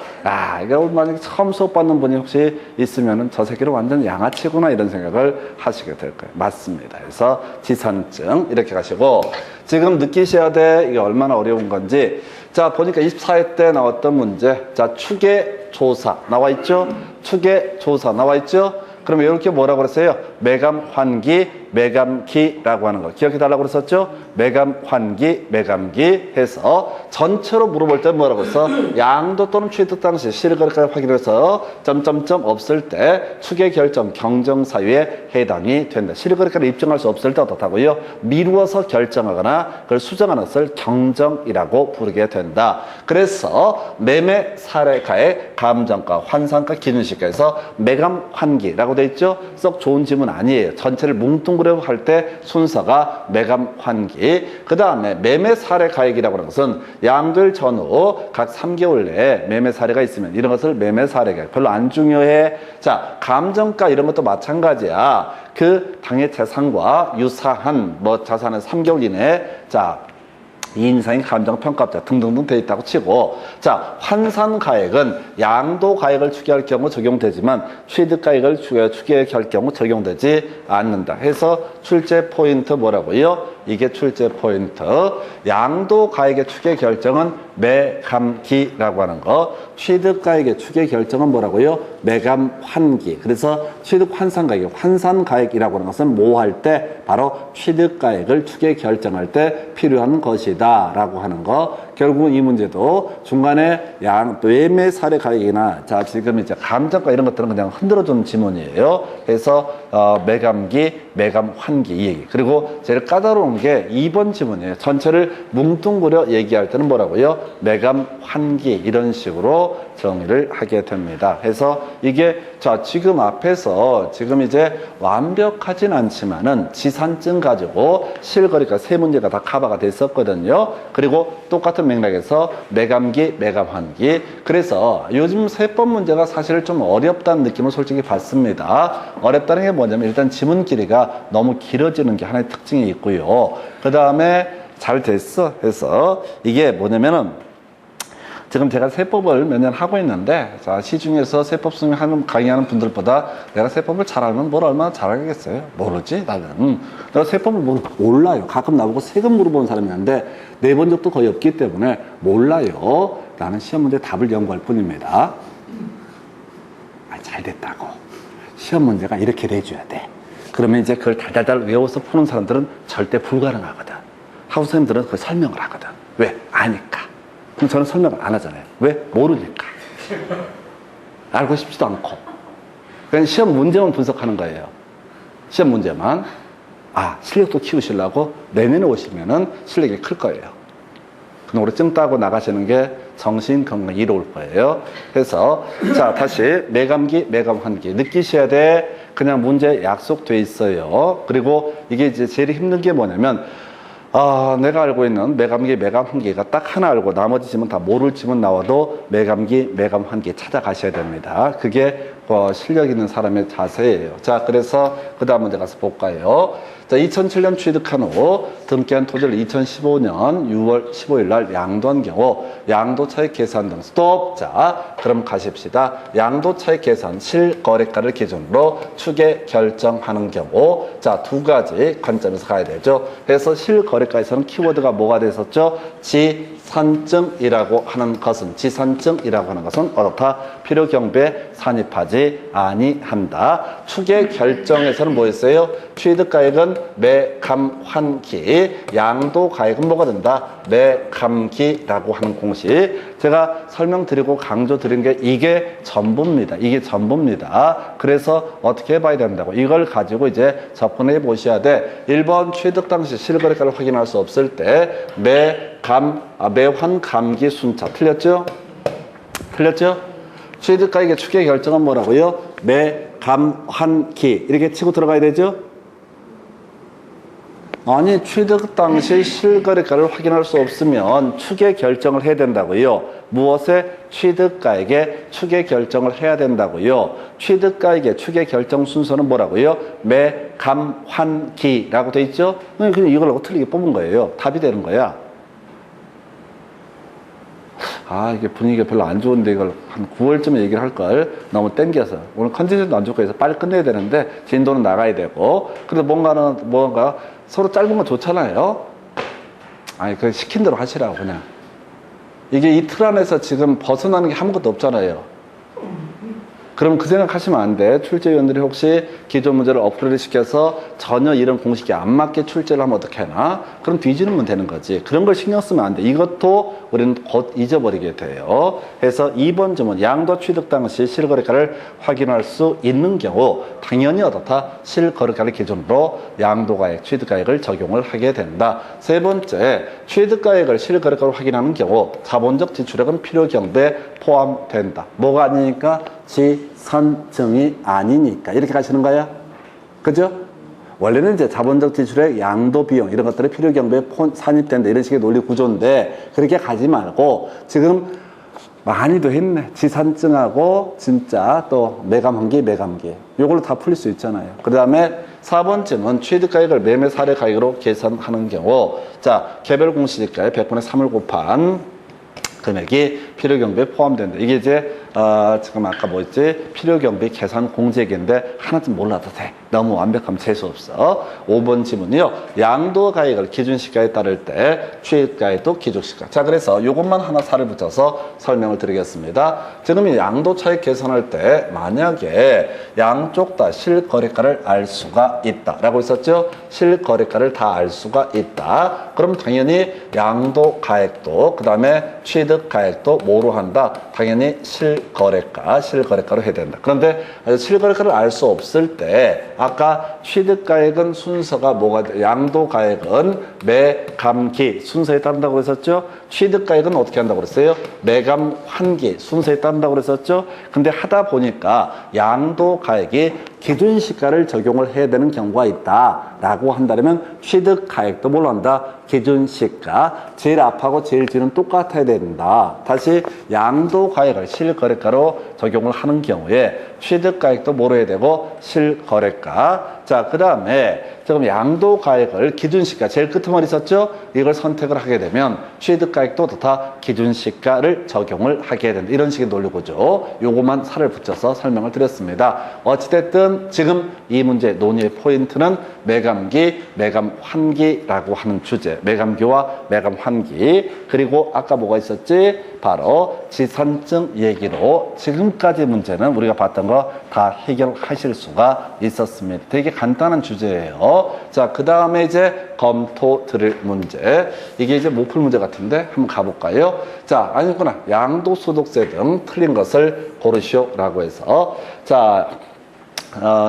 이게 만약에 처음 수업 받는 분이 혹시 있으면은 저 새끼는 완전 양아치구나 이런 생각을 하시게 될 거예요. 맞습니다. 그래서 지산증 이렇게 가시고 지금 느끼셔야 돼. 이게 얼마나 어려운 건지. 자, 보니까 24회 때 나왔던 문제. 자, 추계조사 나와 있죠? 추계조사 나와 있죠? 그러면 이렇게 뭐라고 그랬어요? 매감환기, 매감기라고 하는 거 기억해달라고 그랬었죠? 매감환기, 매감기 해서 전체로 물어볼 때 뭐라고 했어? 양도 또는 취득 당시 실거래가를 확인해서 점점점 없을 때 추계 결정 경정 사유에 해당이 된다. 실거래가를 입증할 수 없을 때 어떻다고요? 미루어서 결정하거나 그걸 수정하는 것을 경정이라고 부르게 된다. 그래서 매매 사례가의 감정가, 환산가, 기준시가에서 매감환기라고 돼 있죠? 썩 좋은 지문 아니에요. 전체를 뭉뚱그려 할 때 순서가 매감환기. 그 다음에 매매 사례 가액이라고 하는 것은 양도일 전후 각 3개월 내에 매매 사례가 있으면 이런 것을 매매 사례 가액. 별로 안 중요해. 자, 감정가 이런 것도 마찬가지야. 그 당의 재산과 유사한 자산은 3개월 이내에 이인상의 감정평가업자 등등등 돼 있다고 치고 자 환산가액은 양도가액을 추계할 경우 적용되지만 취득가액을 추계할 경우 적용되지 않는다 해서 출제 포인트 뭐라고요? 이게 출제 포인트. 양도가액의 추계 결정은 매감기라고 하는 거, 취득가액의 추계 결정은 뭐라고요? 매감환기. 그래서 취득환산가액, 환산가액이라고 하는 것은 뭐 할 때? 바로 취득가액을 추계 결정할 때 필요한 것이다 라고 하는 거. 결국은 이 문제도 중간에 매매 사례 가액이나 지금 이제 감정가 이런 것들은 그냥 흔들어주는 지문이에요. 그래서 매감기, 매감환기 이 얘기. 그리고 제일 까다로운 게 2번 지문이에요. 전체를 뭉뚱그려 얘기할 때는 뭐라고요? 매감환기 이런 식으로 정의를 하게 됩니다. 그래서 이게 지금 앞에서 지금 이제 완벽하진 않지만은 지산증 가지고 실거래가 세 문제가 다 커버가 됐었거든요. 그리고 똑같은 맥락에서 매감기, 매감환기. 그래서 요즘 세법 문제가 사실 좀 어렵다는 느낌을 솔직히 받습니다. 어렵다는 게 뭐냐면 일단 지문 길이가 너무 길어지는 게 하나의 특징이 있고요. 그 다음에 잘 됐어 해서 이게 뭐냐면은 지금 제가 세법을 몇 년 하고 있는데 시중에서 세법 수행하는 강의하는 분들보다 내가 세법을 잘하면 뭘 얼마나 잘하겠어요? 모르지 나는. 내가 세법을 몰라요. 가끔 나보고 세금 물어보는 사람이 있는데 내본 적도 거의 없기 때문에 몰라요. 나는 시험 문제 답을 연구할 뿐입니다. 잘 됐다고. 시험 문제가 이렇게 내줘야 돼. 그러면 이제 그걸 달달달 외워서 푸는 사람들은 절대 불가능하거든. 학부 선생님들은 그걸 설명을 하거든. 왜? 아니까. 그럼 저는 설명을 안 하잖아요. 왜? 모르니까. 알고 싶지도 않고. 그냥 시험 문제만 분석하는 거예요. 시험 문제만. 실력도 키우시려고 내년에 오시면은 실력이 클 거예요. 그럼 우리 증 따고 나가시는 게 정신 건강에 이로울 거예요. 그래서 자, 다시 매감기, 매감환기 느끼셔야 돼. 그냥 문제 약속돼 있어요. 그리고 이게 이제 제일 힘든 게 뭐냐면 내가 알고 있는 매감기, 매감환기가 딱 하나 알고 나머지 지문 다 모를 지문 나와도 매감기, 매감환기 찾아가셔야 됩니다. 그게 실력 있는 사람의 자세예요. 자, 그래서 그 다음 문제 가서 볼까요? 자, 2007년 취득한 후 등기한 토지를 2015년 6월 15일 날 양도한 경우 양도 차익 계산 등 스톱. 자, 그럼 가십시다. 양도 차익 계산 실거래가를 기준으로 추계 결정하는 경우 자, 두 가지 관점에서 가야 되죠. 그래서 실거래가에서는 키워드가 뭐가 됐었죠? 지산증이라고 하는 것은 어떻다? 필요경비에 산입하지 아니한다. 추계 결정에서는 뭐였어요? 취득가액은 매감환기, 양도가액은 뭐가 된다? 매감기라고 하는 공식. 제가 설명드리고 강조드린 게 이게 전부입니다. 이게 전부입니다. 그래서 어떻게 해봐야 된다고? 이걸 가지고 이제 접근해 보셔야 돼. 1번 취득 당시 실거래가를 확인할 수 없을 때 매환감기 순차. 틀렸죠? 틀렸죠? 취득가액의 추계 결정은 뭐라고요? 매감환기. 이렇게 치고 들어가야 되죠? 아니, 취득 당시 실거래가를 확인할 수 없으면 추계 결정을 해야 된다고요. 무엇에? 취득가액의 추계 결정을 해야 된다고요. 취득가액의 추계 결정 순서는 뭐라고요? 매감환기라고 돼 있죠? 그냥 이걸 틀리게 뽑은 거예요. 답이 되는 거야. 이게 분위기가 별로 안 좋은데 이걸 한 9월쯤에 얘기를 할 걸 너무 땡겨서 오늘 컨디션도 안 좋고 해서 빨리 끝내야 되는데 진도는 나가야 되고 그래도 뭔가 서로 짧은 거 좋잖아요. 그 시킨 대로 하시라고 그냥. 이게 이 틀 안에서 지금 벗어나는 게 아무것도 없잖아요. 그럼 그 생각하시면 안 돼. 출제위원들이 혹시 기존 문제를 업그레이드 시켜서 전혀 이런 공식에 안 맞게 출제를 하면 어떻게 하나? 그럼 뒤지면 되는 거지. 그런 걸 신경 쓰면 안 돼. 이것도 우리는 곧 잊어버리게 돼요. 그래서 2번 질문, 양도 취득 당시 실거래가를 확인할 수 있는 경우 당연히 어떻다? 실거래가를 기준으로 양도가액, 취득가액을 적용을 하게 된다. 세 번째, 취득가액을 실거래가로 확인하는 경우 자본적 지출액은 필요경비에 포함된다. 뭐가 아니니까? 지산증이 아니니까. 이렇게 가시는 거야? 그죠? 원래는 이제 자본적 지출액, 양도 비용 이런 것들이 필요경비에 산입된다. 이런 식의 논리 구조인데 그렇게 가지 말고 지금 많이도 했네. 지산증하고 진짜 또 매감환기. 요걸로 다 풀릴 수 있잖아요. 그 다음에 4번쯤은 취득가액을 매매 사례 가액으로 계산하는 경우 자, 개별 공시지가의 100분의 3을 곱한 금액이 필요경비에 포함된다. 이게 이제 지금 아까 뭐였지? 필요경비 계산 공제액인데 하나쯤 몰라도 돼. 너무 완벽하면 재수없어. 5번 지문이요. 양도가액을 기준시가에 따를 때 취득가액도 기준시가. 자, 그래서 이것만 하나 살을 붙여서 설명을 드리겠습니다. 지금 이 양도차익 계산할 때 만약에 양쪽 다 실거래가를 알 수가 있다 라고 했었죠? 실거래가를 다 알 수가 있다. 그럼 당연히 양도가액도 그 다음에 취득가액도 뭐로 한다? 당연히 실거래가로 해야 된다. 그런데 실거래가를 알 수 없을 때 아까 취득가액은 순서가 뭐가 돼? 양도가액은 매감기 순서에 따른다고 그랬었죠? 취득가액은 어떻게 한다고 그랬어요? 매감환기 순서에 따른다고 그랬었죠? 근데 하다 보니까 양도가액이 기준시가를 적용을 해야 되는 경우가 있다 라고 한다면 취득가액도 뭘로 한다? 기준시가. 제일 앞하고 제일 뒤는 똑같아야 된다. 다시 양도가액을 실거래가로 적용을 하는 경우에 취득가액도 뭐로 해야 되고 실거래가. 자, 그 다음에 지금 양도가액을 기준시가 제일 끝머리 있었죠? 이걸 선택을 하게 되면 취득가액도 다 기준시가를 적용을 하게 된다. 이런 식의 논리구조. 요것만 살을 붙여서 설명을 드렸습니다. 어찌됐든 지금 이 문제 논의의 포인트는 매감기, 매감환기라고 하는 주제. 매감기와 매감환기. 그리고 아까 뭐가 있었지? 바로 지산증 얘기로 지금까지 문제는 우리가 봤던 거 다 해결하실 수가 있었습니다. 되게 간단한 주제예요. 자, 그 다음에 이제 검토 드릴 문제. 이게 이제 못 풀 문제 같은데 한번 가볼까요? 자, 아니구나. 양도소득세 등 틀린 것을 고르시오라고 해서 자,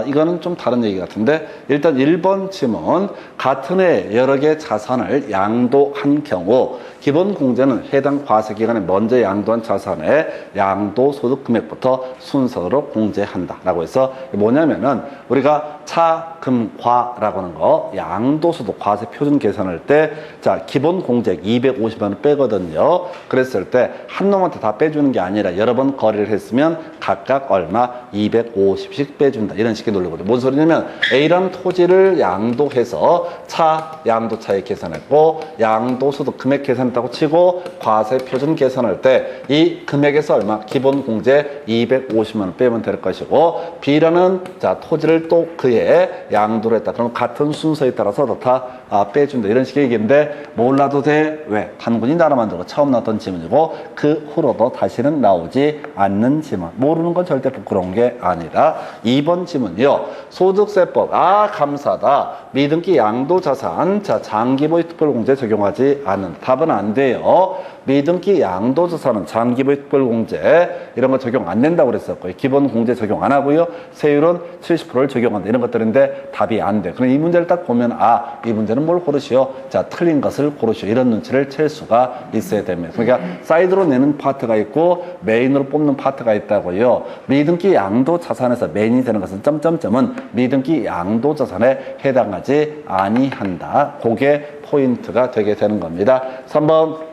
이거는 좀 다른 얘기 같은데 일단 1번 질문 같은 해 여러 개 자산을 양도한 경우 기본 공제는 해당 과세 기간에 먼저 양도한 자산의 양도소득 금액부터 순서로 공제한다 라고 해서 뭐냐면은 우리가 차, 금, 과라고 하는 거 양도소득 과세 표준 계산할 때 자 기본 공제액 250만 원 빼거든요. 그랬을 때 한 놈한테 다 빼주는 게 아니라 여러 번 거래를 했으면 각각 얼마 250씩 빼준다 이런 식의 논리거든요. 뭔 소리냐면 A라는 토지를 양도해서 차 양도차익 계산했고 양도소득 금액 계산했다고 치고 과세 표준 계산할 때 이 금액에서 얼마 기본 공제 250만 원 빼면 될 것이고 B라는 자 토지를 또 그에 양도를 했다. 그럼 같은 순서에 따라서 다 빼준다 이런 식의 얘기인데 몰라도 돼? 왜? 단군이 나라 만들고 처음 나왔던 지문이고 그 후로도 다시는 나오지 않는 지문. 모르는 건 절대 부끄러운 게 아니다. 2번 지문이요. 소득세법. 감사다. 미등기 양도자산. 자, 장기보유 특별공제 적용하지 않는. 답은 안 돼요. 미등기 양도자산은 장기보유 특별공제 이런 거 적용 안 된다고 그랬었고요. 기본 공제 적용 안 하고요. 세율은 70%를 적용한다. 이런 것들인데 답이 안 돼. 그럼 이 문제를 딱 보면 이 문제는 뭘 고르시오? 자, 틀린 것을 고르시오. 이런 눈치를 챌 수가 있어야 됩니다. 그러니까 사이드로 내는 파트가 있고 메인으로 뽑는 파트가 있다고요. 미등기 양도자산에서 메인이 되는 것은 점점점은 미등기 양도자산에 해당하지 아니한다. 그게 포인트가 되게 되는 겁니다. 3번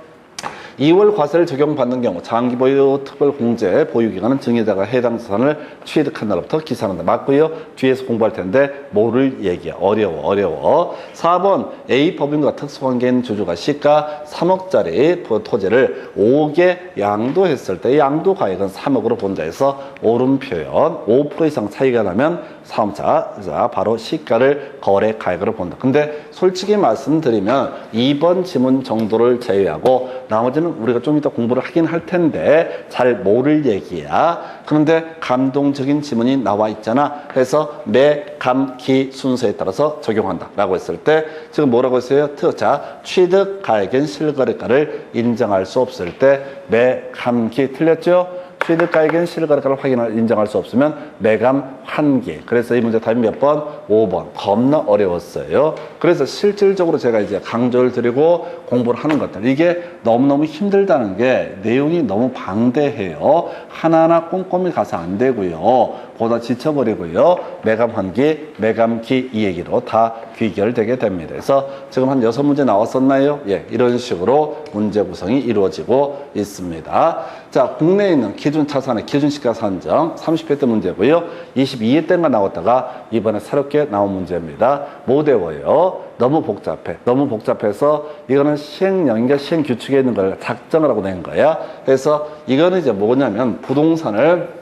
2월 과세를 적용받는 경우 장기보유 특별공제 보유기간은 증여자가 해당 자산을 취득한 날부터 기산한다. 맞고요. 뒤에서 공부할 텐데 모를 얘기야. 어려워. 4번 A 법인과 특수관계인 주주가 시가 3억짜리 토지를 5개 양도했을 때 양도가액은 3억으로 본다 해서 옳은 표현 5% 이상 차이가 나면 사업자 바로 시가를 거래가액으로 본다. 근데 솔직히 말씀드리면 2번 지문 정도를 제외하고 나머지는 우리가 좀 이따 공부를 하긴 할 텐데 잘 모를 얘기야. 그런데 감동적인 지문이 나와 있잖아. 그래서 매, 감, 기 순서에 따라서 적용한다 라고 했을 때 지금 뭐라고 했어요? 자, 취득가액인 실거래가를 인정할 수 없을 때 매, 감, 기 틀렸죠? 취득가액인 실거래가를 인정할 수 없으면 매감 환기. 그래서 이 문제 답이 몇 번? 5번. 겁나 어려웠어요. 그래서 실질적으로 제가 이제 강조를 드리고 공부를 하는 것들. 이게 너무너무 힘들다는 게 내용이 너무 방대해요. 하나하나 꼼꼼히 가서 안 되고요. 보다 지쳐버리고요. 매감 환기, 매감 기 이 얘기로 다 귀결되게 됩니다. 그래서 지금 한 6문제 나왔었나요? 예, 이런 식으로 문제 구성이 이루어지고 있습니다. 자, 국내에 있는 기준 차산의 기준시가 산정 30회 때 문제고요. 22회 때가 나왔다가 이번에 새롭게 나온 문제입니다. 못 외워요. 너무 복잡해. 너무 복잡해서 이거는 시행령인가 시행규칙에 있는 걸 작정을 하고 낸 거야. 그래서 이거는 이제 뭐냐면 부동산을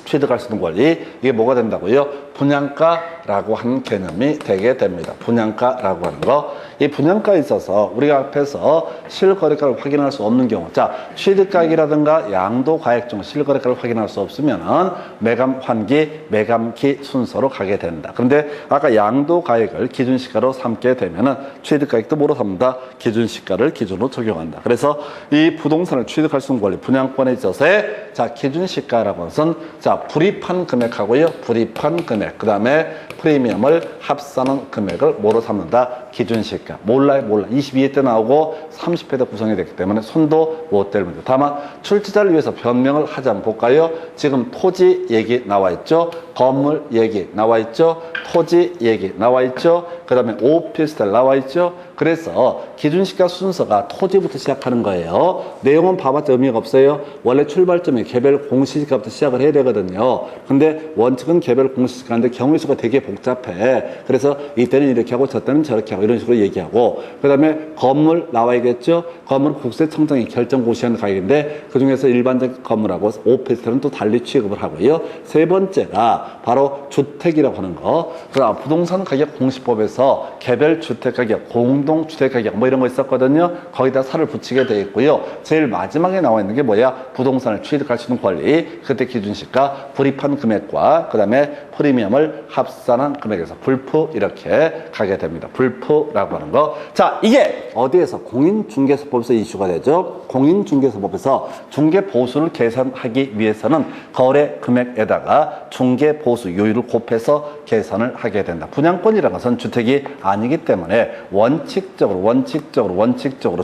취득할 수 있는 권리, 이게 뭐가 된다고요? 분양가라고 하는 개념이 되게 됩니다. 분양가라고 하는 거. 이 분양가에 있어서 우리가 앞에서 실거래가를 확인할 수 없는 경우, 자, 취득가액이라든가 양도가액 중 실거래가를 확인할 수 없으면은 매감 환기, 매감기 순서로 가게 된다. 그런데 아까 양도가액을 기준시가로 삼게 되면은 취득가액도 뭐로 삼는다? 기준시가를 기준으로 적용한다. 그래서 이 부동산을 취득할 수 있는 권리, 분양권에 있어서의 자, 기준시가라고 하는 것은 자, 불입한 금액하고요. 불입한 금액. 그 다음에 프리미엄을 합산한 금액을 뭐로 삼는다? 기준시가. 몰라. 22회 때 나오고 30회 때 구성이 됐기 때문에 손도 못 댈 문제. 다만 출제자를 위해서 변명을 하지 않고 볼까요? 지금 토지 얘기 나와 있죠. 건물 얘기 나와 있죠. 토지 얘기 나와 있죠. 그 다음에 오피스텔 나와 있죠. 그래서 기준시가 순서가 토지부터 시작하는 거예요. 내용은 봐봤자 의미가 없어요. 원래 출발점이 개별 공시지가부터 시작을 해야 되거든요. 근데 원칙은 개별 공시지가인데 경우의 수가 되게 복잡해. 그래서 이때는 이렇게 하고 저때는 저렇게 하고 이런 식으로 얘기하고, 그 다음에 건물 나와야겠죠. 건물은 국세청장이 결정 고시하는 가격인데 그 중에서 일반적 건물하고 오피스텔은 또 달리 취급을 하고요. 세 번째가 바로 주택이라고 하는 거. 그다음 부동산 가격 공시법에서 개별 주택 가격, 공동 주택 가격 뭐 이런 거 있었거든요. 거기다 살을 붙이게 돼 있고요. 제일 마지막에 나와 있는 게 뭐야? 부동산을 취득할 수 있는 권리. 그때 기준시가 불입한 금액과 그다음에 프리미엄을 합산한 금액에서 불프 이렇게 가게 됩니다. 불프라고 하는 거. 자, 이게 어디에서 공인중개사법에서 이슈가 되죠. 공인중개사법에서 중개보수를 계산하기 위해서는 거래 금액에다가 중개보수 요율을 곱해서 계산을 하게 된다. 분양권이라는 것은 주택이 아니기 때문에 원칙적으로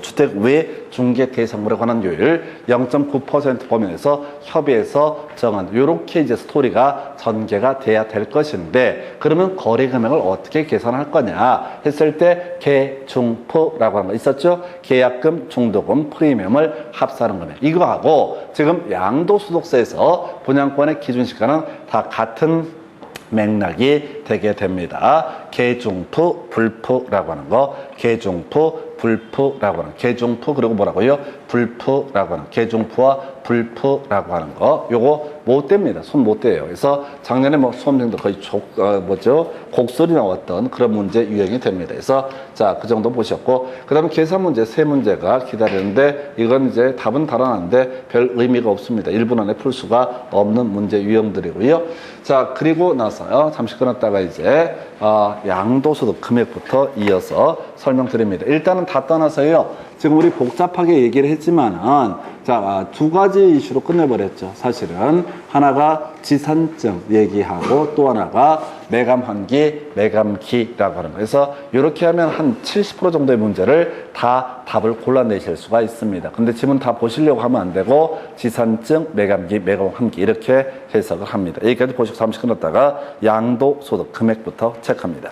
주택 외 중개 대상물에 관한 요율 0.9% 범위에서 협의해서 정한 이렇게 이제 스토리가 전개가 돼야 될 것인데, 그러면 거래 금액을 어떻게 계산할 거냐 했을 때 계중프라고 하는 거 있었죠. 계약금, 중도금, 프리미엄을 합산하는 금액, 이거하고 지금 양도소득세에서 분양권의 기준시가는 다 같은 맥락이 되게 됩니다. 계중프, 불프라고 하는 거, 계중프, 불프라고 하는 거, 계중프 그리고 뭐라고요? 불프라고 하는 거, 계중프와 불프라고 하는 거, 요거 못 댑니다. 손 못 대요. 그래서 작년에 뭐 수험생도 거의 곡설이 나왔던 그런 문제 유형이 됩니다. 그래서 자, 그 정도 보셨고, 그 다음에 계산 문제 세 문제가 기다리는데, 이건 이제 답은 달아놨는데 별 의미가 없습니다. 1분 안에 풀 수가 없는 문제 유형들이고요. 자, 그리고 나서요, 잠시 끊었다가 이제 양도소득 금액부터 이어서 설명드립니다. 일단은 다 떠나서요, 지금 우리 복잡하게 얘기를 했지만은, 자, 두 가지 이슈로 끝내버렸죠. 사실은 하나가 지산증 얘기하고 또 하나가 매감환기, 매감기라고 하는 거예요. 그래서 이렇게 하면 한 70% 정도의 문제를 다 답을 골라내실 수가 있습니다. 근데 지금 다 보시려고 하면 안 되고 지산증, 매감기, 매감환기 이렇게 해석을 합니다. 여기까지 보시고 잠시 끊었다가 양도소득 금액부터 체크합니다.